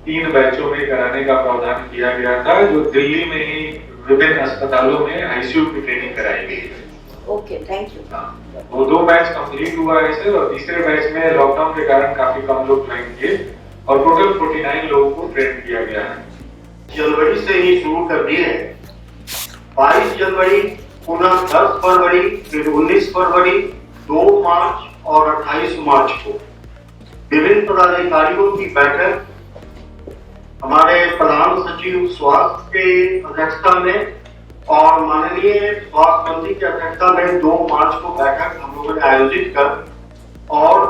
3 बैचों में कराने का प्रावधान किया गया था, जो दिल्ली में ही विभिन्न अस्पतालों में आईसीयू की ट्रेनिंग कराई गई है। Okay, thank you. वो 2 बैच कंप्लीट हुआ है सर, और तीसरे बैच में लॉकडाउन के कारण काफी कम लोग ज्वाइन किए और टोटल 49 लोगों को ट्रेन किया गया है। जनवरी से ही शुरू कर दिए हैं। 22 जनवरी, पुनः 10 फरवरी, फिर 19 फरवरी, 2 मार्च और 28 मार्च को विभिन्न पदाधिकारियों की बैठक हमारे प्रधान सचिव स्वास्थ्य के अध्यक्षता में और माननीय स्वास्थ्य मंत्री की अध्यक्षता में 2 मार्च को बैठक हम लोगों ने आयोजित कर और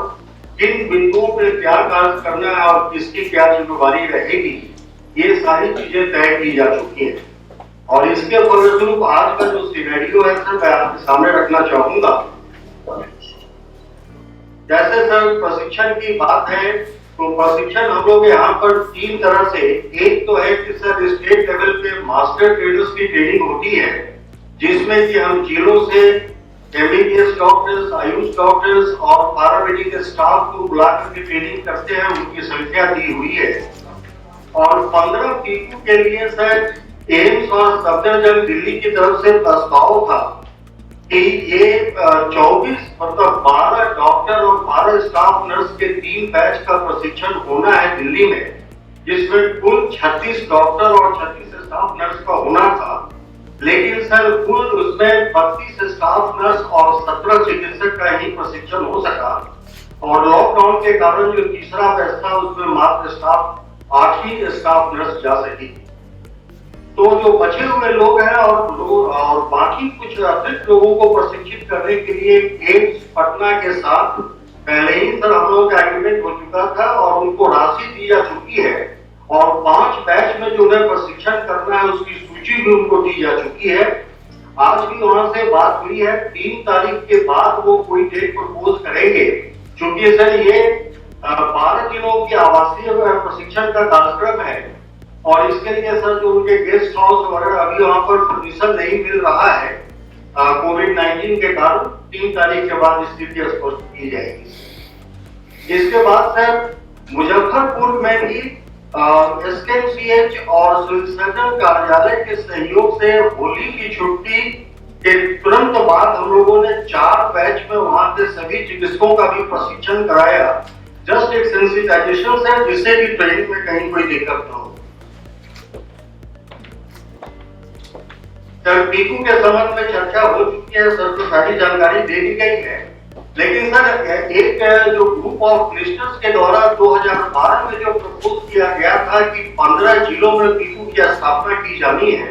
किन बिंदुओं पे क्या कार्य करना है और किसकी क्या जिम्मेवारी रहेगी, ये सारी चीजें तय की जा चुकी हैं। और इसके फलस्वरूप आज का जो सिनेरियो है सर मैं आपके सामने रखना चाहूंगा। जैसे सर प्रशिक्षण की बात है तो प्रशिक्षण हम लोग यहाँ पर 3 तरह से, एक तो है कि सर स्टेट लेवल पे मास्टर ट्रेनर्स की ट्रेनिंग होती है, जिसमें कि हम जिलों से एमबीबीएस डॉक्टर्स, आयुष डॉक्टर्स और पैरामेडिकल स्टाफ को बुलाकर के ट्रेनिंग करते हैं, उनकी संख्या दी हुई है। और 15 पीकू के लिए सर एम्स और सफदरजंग दिल्ली की तरफ से प्रस्ताव था कि ये 24 मतलब 12 डॉक्टर और 12 स्टाफ नर्स के 3 बैच का प्रशिक्षण होना है दिल्ली में, जिसमें कुल 36 डॉक्टर और 36 स्टाफ नर्स का होना था। लेकिन सर कुल उसमें 32 स्टाफ नर्स और 17 चिकित्सक का ही प्रशिक्षण हो सका, और लॉकडाउन के कारण जो तीसरा बैच था उसमें मात्र 8 ही स्टाफ नर्स जा सकी। तो जो बचे हुए लोग हैं और बाकी कुछ अतिरिक्त लोगों को प्रशिक्षित करने के लिए एम्स पटना के साथ पहले ही सर हम लोगों का एग्रीमेंट हो चुका था और उनको राशि दी जा चुकी है, और 5 बैच में जो उन्हें प्रशिक्षण करना है उसकी सूची भी उनको दी जा चुकी है। आज भी वहां से बात हुई है, 3 तारीख के बाद वो कोई डेट प्रपोज करेंगे, क्योंकि सर ये 12 दिनों की आवासीय प्रशिक्षण का कार्यक्रम है और इसके लिए सर जो उनके गेस्ट हाउस वगैरह अभी वहां पर परमिशन नहीं मिल रहा है कोविड-19 के कारण। 3 तारीख के बाद स्थिति स्पष्ट की जाएगी। इसके बाद सर मुजफ्फरपुर में भी एसकेएमसीएच और सिविल सर्जन कार्यालय के सहयोग से होली की छुट्टी के तुरंत बाद हम लोगों ने 4 बैच में वहां के सभी चिकित्सकों का भी प्रशिक्षण कराया, जस्ट एक सेंसिटाइजेशन से, जिससे भी ट्रेनिंग में कहीं कोई दिक्कत न हो। सर पीकू के संबंध में चर्चा हो चुकी है, सर को सारी जानकारी दे दी गई है, लेकिन सर एक जो ग्रुप ऑफ मिनिस्टर्स के द्वारा 2012 में जो प्रपोज किया गया था कि 15 जिलों में पीकू की स्थापना की जानी है,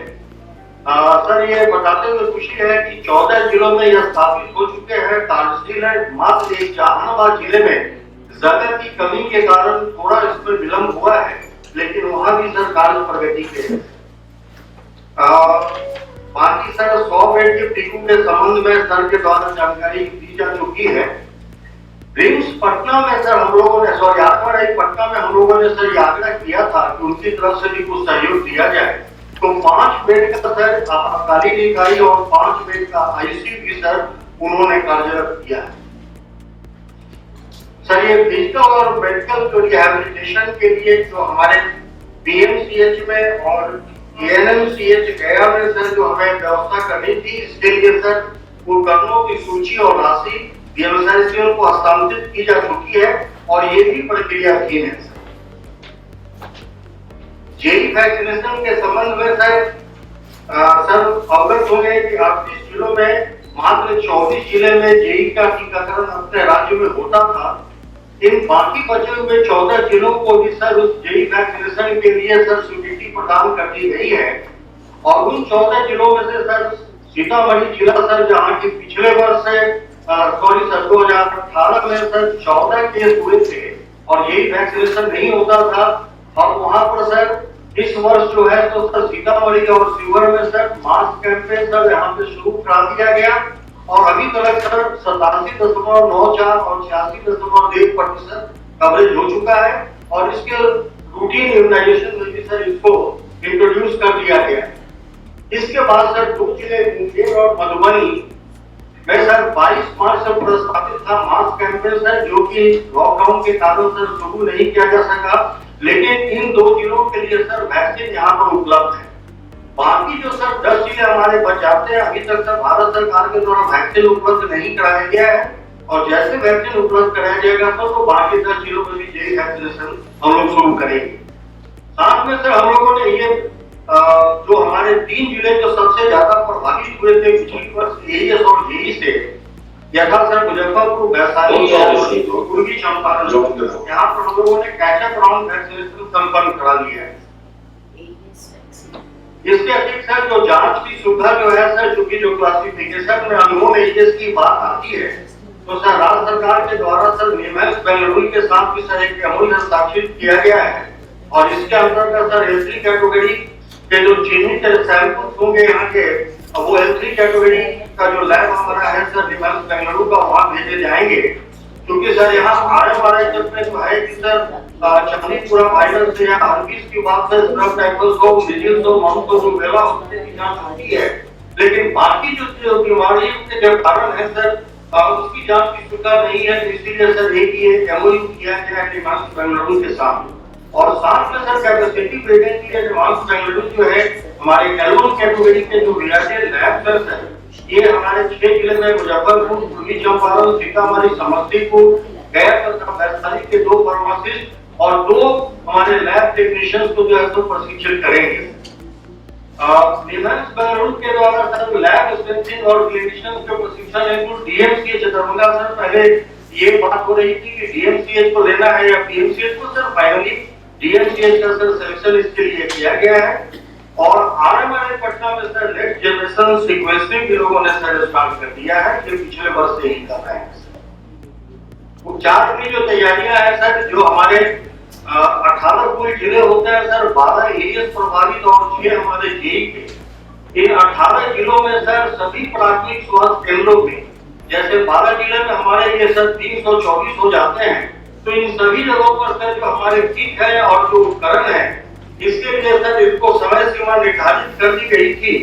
सर ये बताते हुए खुशी है कि 14 जिलों में यह स्थापित हो चुके हैं। कार्यशील है, मात्र एक जहानाबाद जिले में जगह की कमी के कारण थोड़ा इसमें विलंब हुआ है, लेकिन वहां भी सर कार्य प्रगति के बाकी सर 100 बेड के पीकू के संबंध में सर के द्वारा जानकारी दी जा चुकी है। रिम्स पटना में सर हम लोगों ने पटना में हम लोगों ने सर आग्रह किया था कि उनकी तरफ से भी कुछ सहयोग दिया जाए, तो 5 बेड का सर आपातकालीन इकाई और 5 बेड का आईसीयू भी सर उन्होंने कार्यरत किया है। सर ये फिजिकल और मेडिकल जो रिहैबिलिटेशन के लिए जो हमारे पीएमसीएच में और एएनएमसीएच गया में सर जो हमें व्यवस्था करनी थी, इसके लिए सर उपकरणों की सूची और राशि डीएमएसआईसीएल को हस्तांतरित की जा चुकी है और ये भी प्रक्रियाधीन है। जेई वैक्सीनेशन के संबंध में सर अवगत हो गए कि 38 जिलों में मात्र 24 जिले में जेई का टीकाकरण अपने राज्य में होता था। इन बाकी बचे हुए 14 जिलों को भी सर उस जेई वैक्सीनेशन के लिए सर स्वीकृति प्रदान कर दी गई है और उन 14 जिलों में से सर सीतामढ़ी जिला सर जहाँ की पिछले वर्ष सर 2018 में सर 14 केस हुए थे और यही वैक्सीनेशन नहीं होता था और वहां पर सर इस वर्ष जो है तो सर सीतामढ़ी और शिवहर में सर मास कैंपेन सर यहाँ पे शुरू करा दिया गया और अभी तक सर 87.94 और 86.1% कवरेज हो चुका है और इसके रूटीन इम्यूनाइजेशन में भी सर इसको इंट्रोड्यूस कर दिया गया है। इसके बाद सर 2 जिले मुंगेर और मधुबनी में सर 22 मार्च से प्रस्तावित था मास कैंपेन सर जो कि लॉकडाउन के कारण सर शुरू नहीं किया जा सका, लेकिन इन 2 जिलों के लिए सर वैक्सीन यहाँ पर उपलब्ध है। बाकी जो सर 10 जिले हमारे बच जाते हैं अभी तक सर भारत सरकार के द्वारा वैक्सीन उपलब्ध नहीं कराया गया है और जैसे वैक्सीन उपलब्ध कराया जाएगा तो बाकी 10 जिलों में भी जेई वैक्सीनेशन हम लोग शुरू करेंगे। साथ में सर हम लोगों ने ये जो हमारे 3 जिले जो सबसे ज्यादा प्रभावित हुए थे पिछले वर्ष एईएस और जेई से यथा सर मुजफ्फरपुर, वैशाली और पूर्वी चंपारण, यहाँ पर हम लोगों ने कैचअप राउंड वैक्सीनेशन संपन्न करा लिया है। इसके अतिरिक्त सर जो जांच की सुविधा जो है सर चूंकि जो क्लासिफिकेशन में अनुभव में एईएस की बात आती है तो सर राज्य सरकार के द्वारा सर निमस बेंगलुरु के साथ भी सर एक एमओयू हस्ताक्षरित किया गया है और इसके अंतर्गत सर L3 कैटेगरी के जो चिन्हित सैंपल्स होंगे यहाँ के वो L3 कैटेगरी का जो लैब हमारा है सर निमस बेंगलुरु का वहाँ भेजे जाएंगे क्योंकि सर यहाँ RMRI में जो है कि सर चमनीपुरा वायरस या हर्पीस की बात से स्क्रब टाइफस को मिजिल्स और माउथ को वेला होने की जांच होती है, लेकिन बाकी जो बीमारियों के जो कारण है सर उसकी जांच की सुविधा नहीं है, इसीलिए सर एक एमओयू किया गया है निमस बेंगलुरु के साथ और साथ में सर कैपेसिटी बिल्डिंग के लिए निमस बेंगलुरु जो है हमारे L1 कैटेगरी के जो रिलेटेड लैब है ये हमारे 6 जिले में मुजफ्फरपुर, पूर्वी चंपारण, सीतामढ़ी, समस्तीपुर, गया तथा वैशाली के 2 फार्मासिस्ट और 2 हमारे लैब टेक्नीशियंस को जो है तो प्रशिक्षित करेंगे। निमस बेंगलुरु के द्वारा सर लैब स्ट्रेंथिंग और क्लिनिशियंस के प्रशिक्षण हेतु डीएमसीएच दरभंगा सर पहले ये बात हो रही थी कि डीएमसीएच को लेना है या पीएमसीएच को, सर फाइनली डीएमसीएच का सर सिलेक्शन इसके लिए किया गया है और RMRI पटना में सर नेक्स्ट जनरेशन सीक्वेंसिंग भी लोगों ने सर स्टार्ट कर दिया है जो पिछले वर्ष से ही कर रहे हैं। उपचार की जो तैयारियां हैं सर जो हमारे 18 पूरे जिले होते हैं सर 12 एरियस प्रभावित और 6 हमारे जेई के इन 18 जिलों में सर सभी प्राथमिक स्वास्थ्य केंद्रों में जैसे 12 जिले में हमारे ये सर 324 हो जाते हैं तो इन सभी जगहों पर सर जो हमारे किट है और जो उपकरण है इसके लिए सर इनको समय सीमा निर्धारित कर दी गई थी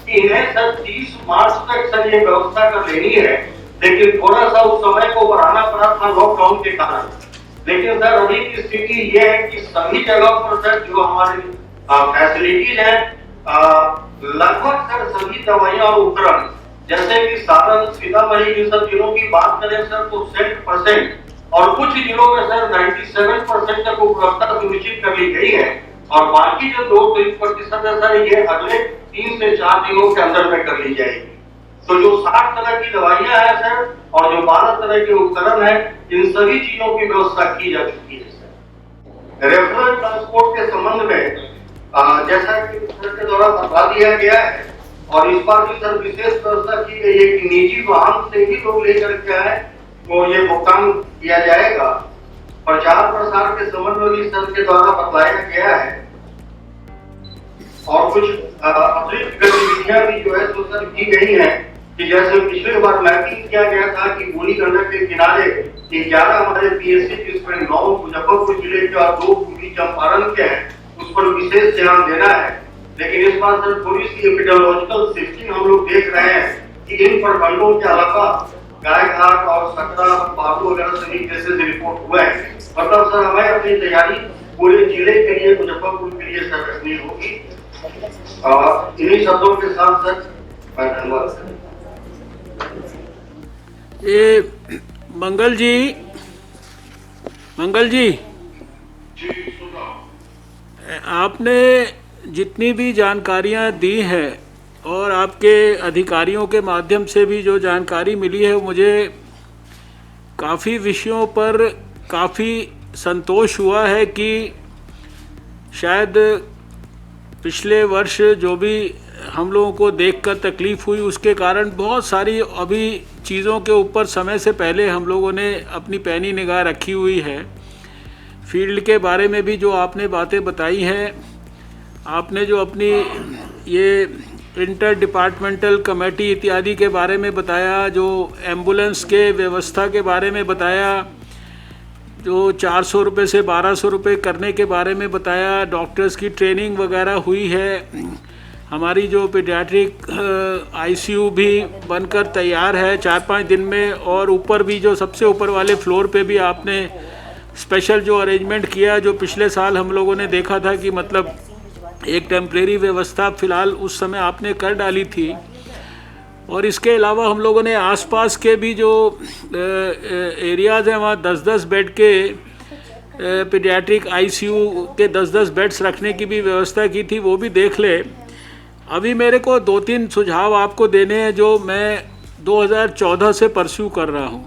कि इन्हें सर 30 मार्च तक सर ये व्यवस्था कर लेनी है, लेकिन थोड़ा सा उस समय को बढ़ाना पड़ा था लॉकडाउन के कारण। लेकिन सर अभी की स्थिति ये है कि सभी जगह पर सर जो हमारी फैसिलिटीज है लगभग सर सभी दवाइयां और उपकरण जैसे कि सारण, सीतामढ़ी इन सब जिलों की बात करें सर तो 100% और कुछ जिलों में सर 97% तक उपलब्धता सुनिश्चित कर ली गई है और बाकी जो 2-3% है सर ये अगले 3 से 4 दिनों के अंदर में कर ली जाएगी। तो जो 60 तरह की दवाइयां हैं सर और जो 12 तरह के उपकरण है इन सभी चीजों की व्यवस्था की जा चुकी है सर। रेफरल ट्रांसपोर्ट के संबंध में जैसा कि सर के द्वारा बता दिया गया है और इस बार भी सर विशेष व्यवस्था की गई है कि निजी वाहन से ही लोग लेकर के आए तो ये भुगतान किया जाएगा। प्रचार प्रसार के संबंध में भी सर के द्वारा बतलाया गया है और कुछ अतिरिक्त गतिविधियां भी जो है तो सर की गई हैं कि जैसे पिछले बार मैपिंग किया गया था कि गोली गंडक के किनारे 11 हमारे पीएससी जिसमें 9 मुजफ्फरपुर जिले के और 2 पूर्वी चंपारण के हैं उस पर विशेष ध्यान देना है। लेकिन इस बार सर थोड़ी सी एपिडेमियोलॉजिकल शिफ्टिंग हम लोग देख रहे हैं कि इन प्रखंडों के अलावा गायघाट और सकरा, बाबू वगैरह सभी केसेस रिपोर्ट हुए हैं। मतलब सर हमें अपनी तैयारी पूरे जिले के लिए मुजफ्फरपुर के लिए सर रखनी होगी। इन्हीं शब्दों के साथ सर धन्यवाद। ये मंगल जी आपने जितनी भी जानकारियां दी हैं और आपके अधिकारियों के माध्यम से भी जो जानकारी मिली है, मुझे काफ़ी विषयों पर काफ़ी संतोष हुआ है कि शायद पिछले वर्ष जो भी हम लोगों को देखकर तकलीफ़ हुई, उसके कारण बहुत सारी अभी चीज़ों के ऊपर समय से पहले हम लोगों ने अपनी पैनी निगाह रखी हुई है। फील्ड के बारे में भी जो आपने बातें बताई हैं, आपने जो अपनी ये इंटर डिपार्टमेंटल कमेटी इत्यादि के बारे में बताया, जो एम्बुलेंस के व्यवस्था के बारे में बताया, जो 400 रुपये से 1200 रुपये करने के बारे में बताया, डॉक्टर्स की ट्रेनिंग वगैरह हुई है, हमारी जो पीडियाट्रिक आईसीयू भी बनकर तैयार है 4-5 दिन में, और ऊपर भी जो सबसे ऊपर वाले फ्लोर पे भी आपने स्पेशल जो अरेंजमेंट किया, जो पिछले साल हम लोगों ने देखा था कि मतलब एक टेम्परेरी व्यवस्था फ़िलहाल उस समय आपने कर डाली थी। और इसके अलावा हम लोगों ने आसपास के भी जो एरियाज़ हैं वहाँ 10-10 बेड के पीडियाट्रिक आईसीयू के 10-10 बेड्स रखने की भी व्यवस्था की थी, वो भी देख ले। अभी मेरे को 2-3 सुझाव आपको देने हैं जो मैं 2014 से परस्यू कर रहा हूँ।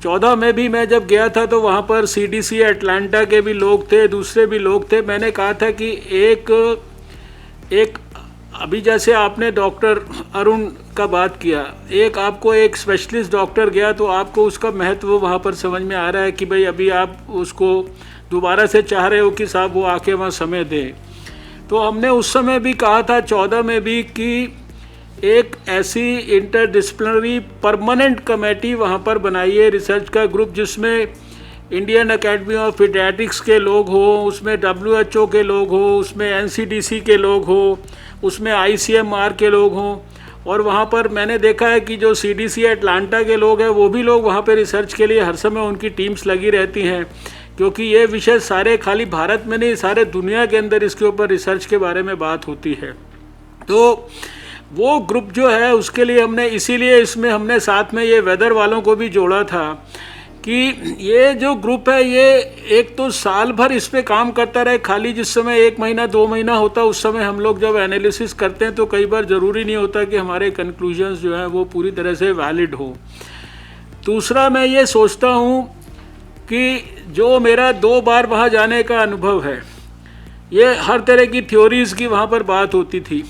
14 में भी मैं जब गया था तो वहाँ पर सीडीसी अटलांटा के भी लोग थे, दूसरे भी लोग थे। मैंने कहा था कि एक अभी जैसे आपने डॉक्टर अरुण का बात किया, एक आपको एक स्पेशलिस्ट डॉक्टर गया तो आपको उसका महत्व वहाँ पर समझ में आ रहा है कि भाई अभी आप उसको दोबारा से चाह रहे हो कि साहब वो आके वहाँ समय दें। तो हमने उस समय भी कहा था 14 में भी कि एक ऐसी इंटरडिसिप्लिनरी परमानेंट कमेटी वहाँ पर बनाइए, रिसर्च का ग्रुप, जिसमें इंडियन अकेडमी ऑफ पीडियाट्रिक्स के लोग हो, उसमें WHO के लोग हो, उसमें NCDC के लोग हो, उसमें ICMR के लोग हों। और वहाँ पर मैंने देखा है कि जो CDC अटलांटा के लोग हैं वो भी लोग वहाँ पर रिसर्च के लिए हर समय उनकी टीम्स लगी रहती हैं, क्योंकि ये विषय सारे खाली भारत में नहीं, सारे दुनिया के अंदर इसके ऊपर रिसर्च के बारे में बात होती है। तो वो ग्रुप जो है उसके लिए हमने, इसीलिए इसमें हमने साथ में ये वेदर वालों को भी जोड़ा था कि ये जो ग्रुप है ये एक तो साल भर इस पे काम करता रहे। खाली जिस समय 1 महीना 2 महीना होता उस समय हम लोग जब एनालिसिस करते हैं तो कई बार ज़रूरी नहीं होता कि हमारे कंक्लूजन्स जो हैं वो पूरी तरह से वैलिड हो। दूसरा, मैं ये सोचता हूँ कि जो मेरा 2 बार वहाँ जाने का अनुभव है, ये हर तरह की थ्योरीज़ की वहाँ पर बात होती थी।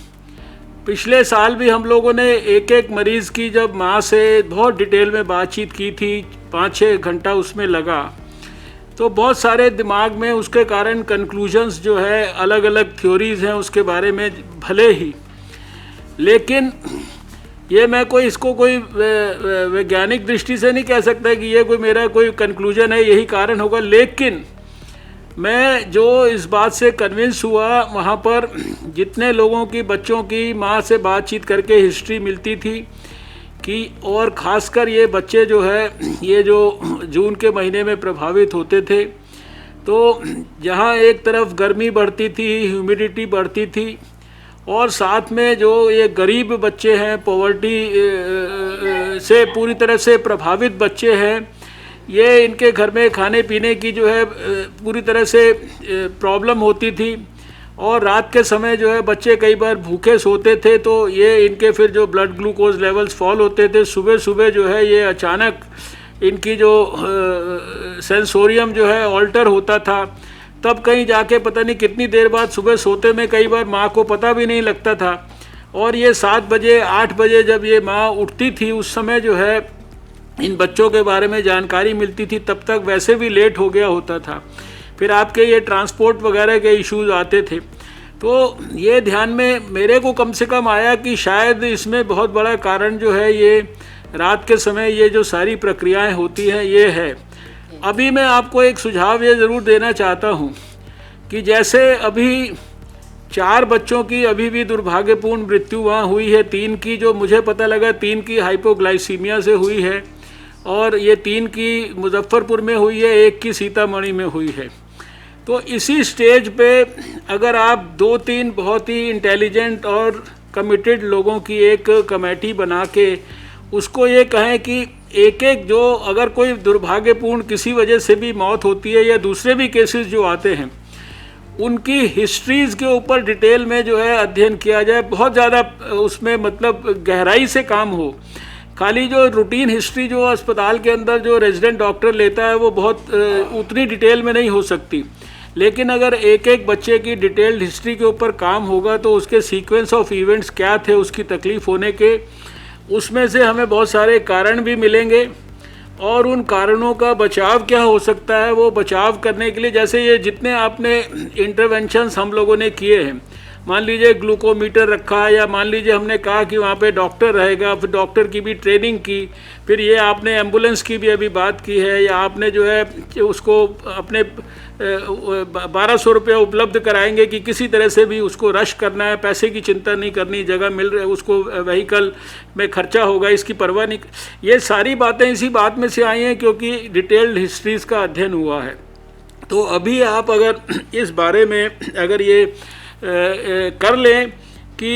पिछले साल भी हम लोगों ने एक मरीज़ की जब माँ से बहुत डिटेल में बातचीत की थी, 5-6 घंटा उसमें लगा, तो बहुत सारे दिमाग में उसके कारण कंक्लूजन्स जो है, अलग अलग थ्योरीज़ हैं उसके बारे में भले ही, लेकिन ये मैं कोई इसको कोई वैज्ञानिक दृष्टि से नहीं कह सकता कि ये कोई मेरा कोई कंक्लूजन है, यही कारण होगा। लेकिन मैं जो इस बात से कन्विंस हुआ, वहाँ पर जितने लोगों की बच्चों की माँ से बातचीत करके हिस्ट्री मिलती थी कि, और ख़ासकर ये बच्चे जो है ये जो जून के महीने में प्रभावित होते थे, तो जहाँ एक तरफ गर्मी बढ़ती थी, ह्यूमिडिटी बढ़ती थी, और साथ में जो ये गरीब बच्चे हैं, पॉवर्टी से पूरी तरह से प्रभावित बच्चे हैं, ये इनके घर में खाने पीने की जो है पूरी तरह से प्रॉब्लम होती थी, और रात के समय जो है बच्चे कई बार भूखे सोते थे, तो ये इनके फिर जो ब्लड ग्लूकोज लेवल्स फॉल होते थे। सुबह सुबह जो है ये अचानक इनकी जो सेंसोरियम जो है ऑल्टर होता था, तब कहीं जाके पता नहीं कितनी देर बाद सुबह सोते में कई बार माँ को पता भी नहीं लगता था। और ये 7 बजे 8 बजे जब ये माँ उठती थी, उस समय जो है इन बच्चों के बारे में जानकारी मिलती थी, तब तक वैसे भी लेट हो गया होता था। फिर आपके ये ट्रांसपोर्ट वगैरह के इश्यूज आते थे। तो ये ध्यान में मेरे को कम से कम आया कि शायद इसमें बहुत बड़ा कारण जो है ये रात के समय ये जो सारी प्रक्रियाएं होती हैं ये है। अभी मैं आपको एक सुझाव ये ज़रूर देना चाहता हूँ कि जैसे अभी 4 बच्चों की अभी भी दुर्भाग्यपूर्ण मृत्यु वहाँ हुई है, 3 की जो मुझे पता लगा 3 की हाइपोग्लाइसीमिया से हुई है, और ये 3 की मुजफ्फरपुर में हुई है, 1 की सीतामढ़ी में हुई है। तो इसी स्टेज पे अगर आप 2-3 बहुत ही इंटेलिजेंट और कमिटेड लोगों की एक कमेटी बना के उसको ये कहें कि एक एक जो अगर कोई दुर्भाग्यपूर्ण किसी वजह से भी मौत होती है या दूसरे भी केसेस जो आते हैं उनकी हिस्ट्रीज़ के ऊपर डिटेल में जो है अध्ययन किया जाए, बहुत ज़्यादा उसमें मतलब गहराई से काम हो। खाली जो रूटीन हिस्ट्री जो अस्पताल के अंदर जो रेजिडेंट डॉक्टर लेता है वो बहुत उतनी डिटेल में नहीं हो सकती, लेकिन अगर एक एक बच्चे की डिटेल्ड हिस्ट्री के ऊपर काम होगा तो उसके सीक्वेंस ऑफ इवेंट्स क्या थे, उसकी तकलीफ़ होने के, उसमें से हमें बहुत सारे कारण भी मिलेंगे और उन कारणों का बचाव क्या हो सकता है, वो बचाव करने के लिए जैसे ये जितने आपने इंटरवेंशंस हम लोगों ने किए हैं, मान लीजिए ग्लूकोमीटर रखा है या मान लीजिए हमने कहा कि वहाँ पे डॉक्टर रहेगा, फिर डॉक्टर की भी ट्रेनिंग की, फिर ये आपने एम्बुलेंस की भी अभी बात की है, या आपने जो है उसको अपने 1200 रुपये उपलब्ध कराएंगे कि किसी तरह से भी उसको रश करना है, पैसे की चिंता नहीं करनी, जगह मिल रही है उसको, व्हीकल में खर्चा होगा इसकी परवाह नहीं। ये सारी बातें इसी बात में से आई हैं क्योंकि डिटेल्ड हिस्ट्रीज़ का अध्ययन हुआ है। तो अभी आप अगर इस बारे में अगर ये कर लें कि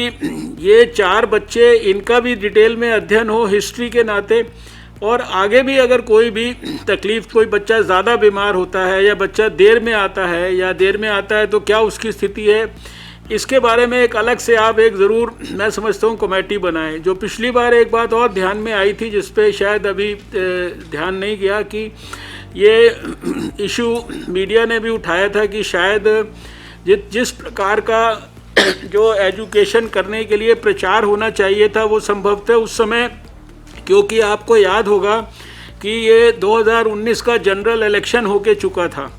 ये 4 बच्चे इनका भी डिटेल में अध्ययन हो हिस्ट्री के नाते, और आगे भी अगर कोई भी तकलीफ़, कोई बच्चा ज़्यादा बीमार होता है या बच्चा देर में आता है या देर में आता है तो क्या उसकी स्थिति है, इसके बारे में एक अलग से आप एक ज़रूर मैं समझता हूँ कमेटी बनाएं। जो पिछली बार एक बात और ध्यान में आई थी जिस पे शायद अभी ध्यान नहीं गया कि ये इशू मीडिया ने भी उठाया था कि शायद जिस प्रकार का जो एजुकेशन करने के लिए प्रचार होना चाहिए था वो संभवतः उस समय, क्योंकि आपको याद होगा कि ये 2019 का जनरल इलेक्शन होके चुका था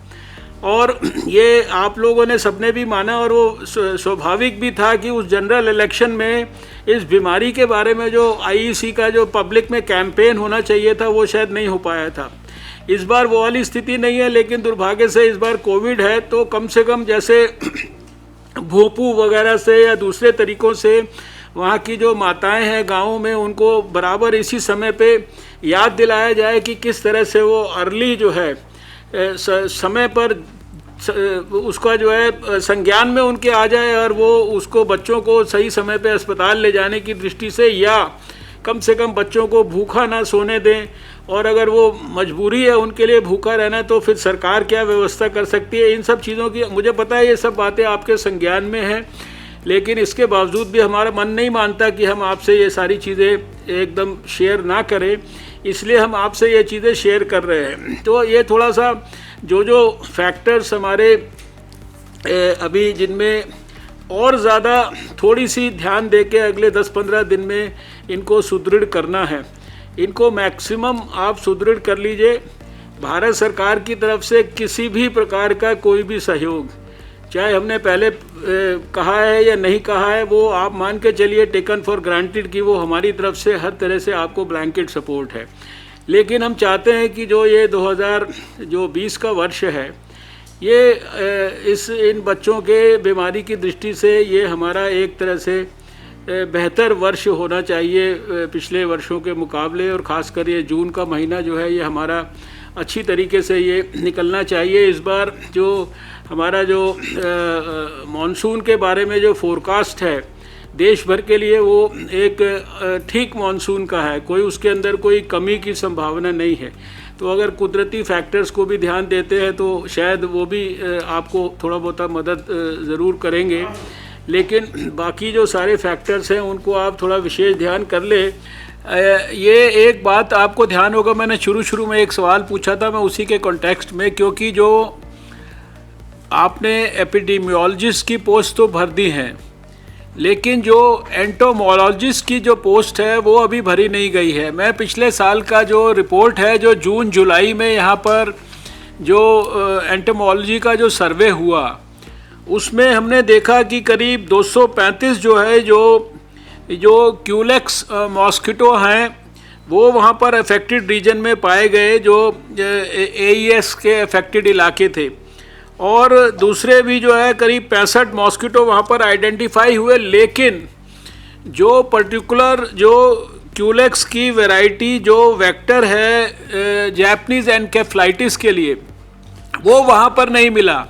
और ये आप लोगों ने सबने भी माना और वो स्वाभाविक भी था कि उस जनरल इलेक्शन में इस बीमारी के बारे में जो आईईसी का जो पब्लिक में कैंपेन होना चाहिए था वो शायद नहीं हो पाया था। इस बार वो वाली स्थिति नहीं है, लेकिन दुर्भाग्य से इस बार कोविड है तो कम से कम जैसे भोपू वगैरह से या दूसरे तरीक़ों से वहाँ की जो माताएं हैं गाँव में उनको बराबर इसी समय पे याद दिलाया जाए कि किस तरह से वो अर्ली जो है समय पर उसका जो है संज्ञान में उनके आ जाए और वो उसको बच्चों को सही समय पे अस्पताल ले जाने की दृष्टि से, या कम से कम बच्चों को भूखा ना सोने दें, और अगर वो मजबूरी है उनके लिए भूखा रहना तो फिर सरकार क्या व्यवस्था कर सकती है। इन सब चीज़ों की मुझे पता है ये सब बातें आपके संज्ञान में हैं, लेकिन इसके बावजूद भी हमारा मन नहीं मानता कि हम आपसे ये सारी चीज़ें एकदम शेयर ना करें, इसलिए हम आपसे ये चीज़ें शेयर कर रहे हैं। तो ये थोड़ा सा जो फैक्टर्स हमारे अभी जिनमें और ज़्यादा थोड़ी सी ध्यान दे के अगले 10-15 दिन में इनको सुदृढ़ करना है, इनको मैक्सिमम आप सुदृढ़ कर लीजिए। भारत सरकार की तरफ से किसी भी प्रकार का कोई भी सहयोग, चाहे हमने पहले कहा है या नहीं कहा है, वो आप मान के चलिए टेकन फॉर ग्रांटेड कि वो हमारी तरफ से हर तरह से आपको ब्लैंकेट सपोर्ट है। लेकिन हम चाहते हैं कि जो ये 2020 का वर्ष है, ये इन बच्चों के बीमारी की दृष्टि से ये हमारा एक तरह से बेहतर वर्ष होना चाहिए पिछले वर्षों के मुकाबले, और ख़ासकर ये जून का महीना जो है ये हमारा अच्छी तरीके से ये निकलना चाहिए। इस बार जो हमारा जो मानसून के बारे में जो फोरकास्ट है देश भर के लिए वो एक ठीक मानसून का है, कोई उसके अंदर कोई कमी की संभावना नहीं है। तो अगर कुदरती फैक्टर्स को भी ध्यान देते हैं तो शायद वो भी आपको थोड़ा बहुत मदद ज़रूर करेंगे, लेकिन बाकी जो सारे फैक्टर्स हैं उनको आप थोड़ा विशेष ध्यान कर ले। ये एक बात आपको ध्यान होगा, मैंने शुरू में एक सवाल पूछा था, मैं उसी के कॉन्टेक्स्ट में, क्योंकि जो आपने एपिडेमियोलॉजिस्ट की पोस्ट तो भर दी हैं, लेकिन जो एंटोमोलॉजिस्ट की जो पोस्ट है वो अभी भरी नहीं गई है। मैं पिछले साल का जो रिपोर्ट है जो जून जुलाई में यहाँ पर जो एंटोमोलॉजी का जो सर्वे हुआ उसमें हमने देखा कि करीब 235 जो है जो क्यूलेक्स मॉस्किटो हैं वो वहाँ पर अफेक्टेड रीजन में पाए गए, जो AES के अफेक्टेड इलाके थे, और दूसरे भी जो है करीब 65 मॉस्किटो वहाँ पर आइडेंटिफाई हुए। लेकिन जो पर्टिकुलर जो क्यूलेक्स की वैरायटी जो वेक्टर है जापानीज़ एनकेफ्लाइटिस के लिए वो वहाँ पर नहीं मिला।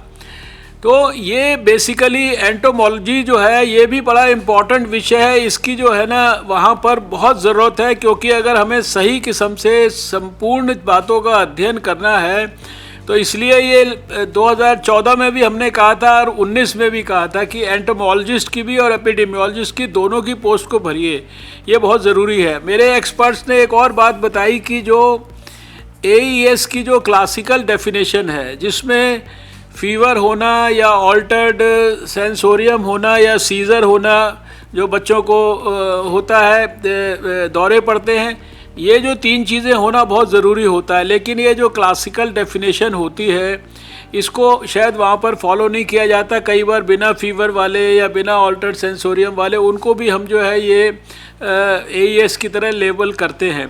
तो ये बेसिकली एंटोमोलॉजी जो है ये भी बड़ा इम्पॉर्टेंट विषय है, इसकी जो है ना वहाँ पर बहुत ज़रूरत है, क्योंकि अगर हमें सही किस्म से संपूर्ण बातों का अध्ययन करना है तो इसलिए ये 2014 में भी हमने कहा था और 19 में भी कहा था कि एंटोमोलॉजिस्ट की भी और एपिडेमियोलॉजिस्ट की दोनों की पोस्ट को भरिए, ये बहुत ज़रूरी है। मेरे एक्सपर्ट्स ने एक और बात बताई कि जो AES की जो क्लासिकल डेफिनेशन है, जिसमें फीवर होना या ऑल्टर्ड सेंसोरियम होना या सीज़र होना जो बच्चों को होता है, दौरे पड़ते हैं, ये जो 3 चीज़ें होना बहुत ज़रूरी होता है। लेकिन ये जो क्लासिकल डेफिनेशन होती है इसको शायद वहाँ पर फॉलो नहीं किया जाता। कई बार बिना फीवर वाले या बिना ऑल्टर्ड सेंसोरियम वाले उनको भी हम जो है ये AES की तरह लेबल करते हैं।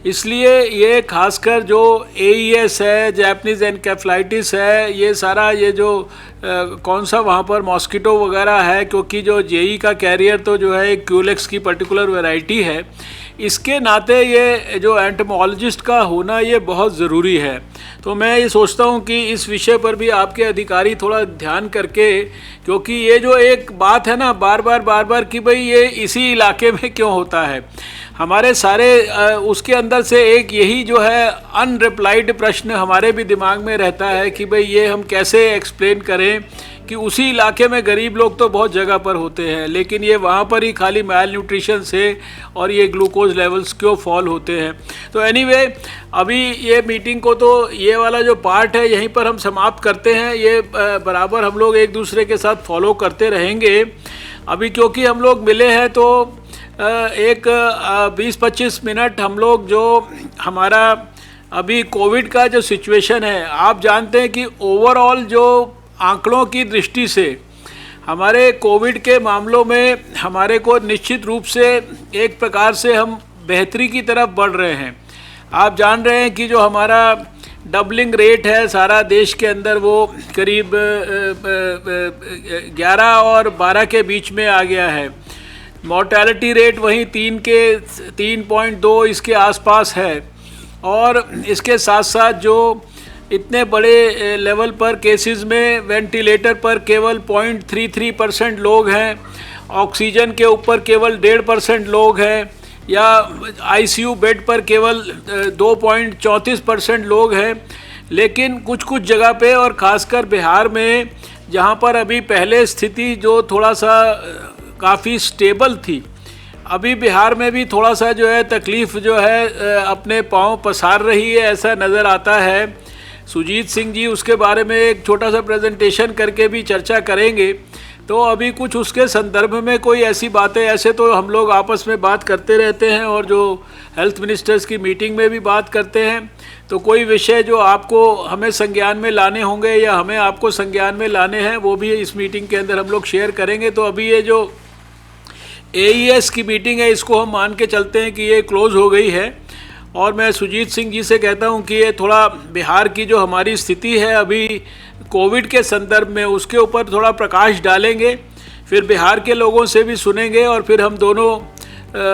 इसलिए ये खासकर जो AES है, जैपनीज़ एनकेफेलाइटिस है, ये सारा ये जो कौन सा वहाँ पर मॉस्किटो वगैरह है, क्योंकि जो JE का कैरियर तो जो है क्यूलेक्स की पर्टिकुलर वैरायटी है, इसके नाते ये जो एंटोमोलॉजिस्ट का होना ये बहुत ज़रूरी है। तो मैं ये सोचता हूँ कि इस विषय पर भी आपके अधिकारी थोड़ा ध्यान करके, क्योंकि ये जो एक बात है ना बार बार कि भाई ये इसी इलाके में क्यों होता है, हमारे सारे उसके अंदर से एक यही जो है अनरिप्लाइड प्रश्न हमारे भी दिमाग में रहता है कि भाई ये हम कैसे एक्सप्लेन करें कि उसी इलाके में गरीब लोग तो बहुत जगह पर होते हैं, लेकिन ये वहाँ पर ही खाली मैल न्यूट्रिशन से और ये ग्लूकोज लेवल्स क्यों फॉल होते हैं। तो एनीवे अभी ये मीटिंग को तो ये वाला जो पार्ट है यहीं पर हम समाप्त करते हैं। ये बराबर हम लोग एक दूसरे के साथ फॉलो करते रहेंगे। अभी क्योंकि हम लोग मिले हैं तो एक 20-25 मिनट हम लोग जो हमारा अभी कोविड का जो सिचुएशन है, आप जानते हैं कि ओवरऑल जो आंकड़ों की दृष्टि से हमारे कोविड के मामलों में हमारे को निश्चित रूप से एक प्रकार से हम बेहतरी की तरफ बढ़ रहे हैं। आप जान रहे हैं कि जो हमारा डबलिंग रेट है सारा देश के अंदर वो करीब 11 और 12 के बीच में आ गया है। मॉर्टेलिटी रेट वहीं 3.2 इसके आसपास है, और इसके साथ साथ जो इतने बड़े लेवल पर केसेस में वेंटिलेटर पर केवल 0.33% लोग हैं, ऑक्सीजन के ऊपर केवल 1.5% लोग हैं, या ICU बेड पर केवल 2.34% लोग हैं। लेकिन कुछ जगह पे और ख़ासकर बिहार में जहाँ पर अभी पहले स्थिति जो थोड़ा सा काफ़ी स्टेबल थी, अभी बिहार में भी थोड़ा सा जो है तकलीफ़ जो है अपने पाँव पसार रही है, ऐसा नज़र आता है। सुजीत सिंह जी उसके बारे में एक छोटा सा प्रेजेंटेशन करके भी चर्चा करेंगे। तो अभी कुछ उसके संदर्भ में कोई ऐसी बातें, ऐसे तो हम लोग आपस में बात करते रहते हैं और जो हेल्थ मिनिस्टर्स की मीटिंग में भी बात करते हैं। तो कोई विषय जो आपको हमें संज्ञान में लाने होंगे या हमें आपको संज्ञान में लाने हैं वो भी इस मीटिंग के अंदर हम लोग शेयर करेंगे। तो अभी ये जो AES की मीटिंग है इसको हम मान के चलते हैं कि ये क्लोज़ हो गई है, और मैं सुजीत सिंह जी से कहता हूं कि ये थोड़ा बिहार की जो हमारी स्थिति है अभी कोविड के संदर्भ में उसके ऊपर थोड़ा प्रकाश डालेंगे, फिर बिहार के लोगों से भी सुनेंगे, और फिर हम दोनों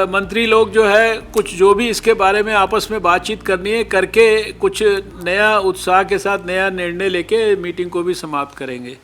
मंत्री लोग जो है कुछ जो भी इसके बारे में आपस में बातचीत करनी है करके कुछ नया उत्साह के साथ नया निर्णय लेके मीटिंग को भी समाप्त करेंगे।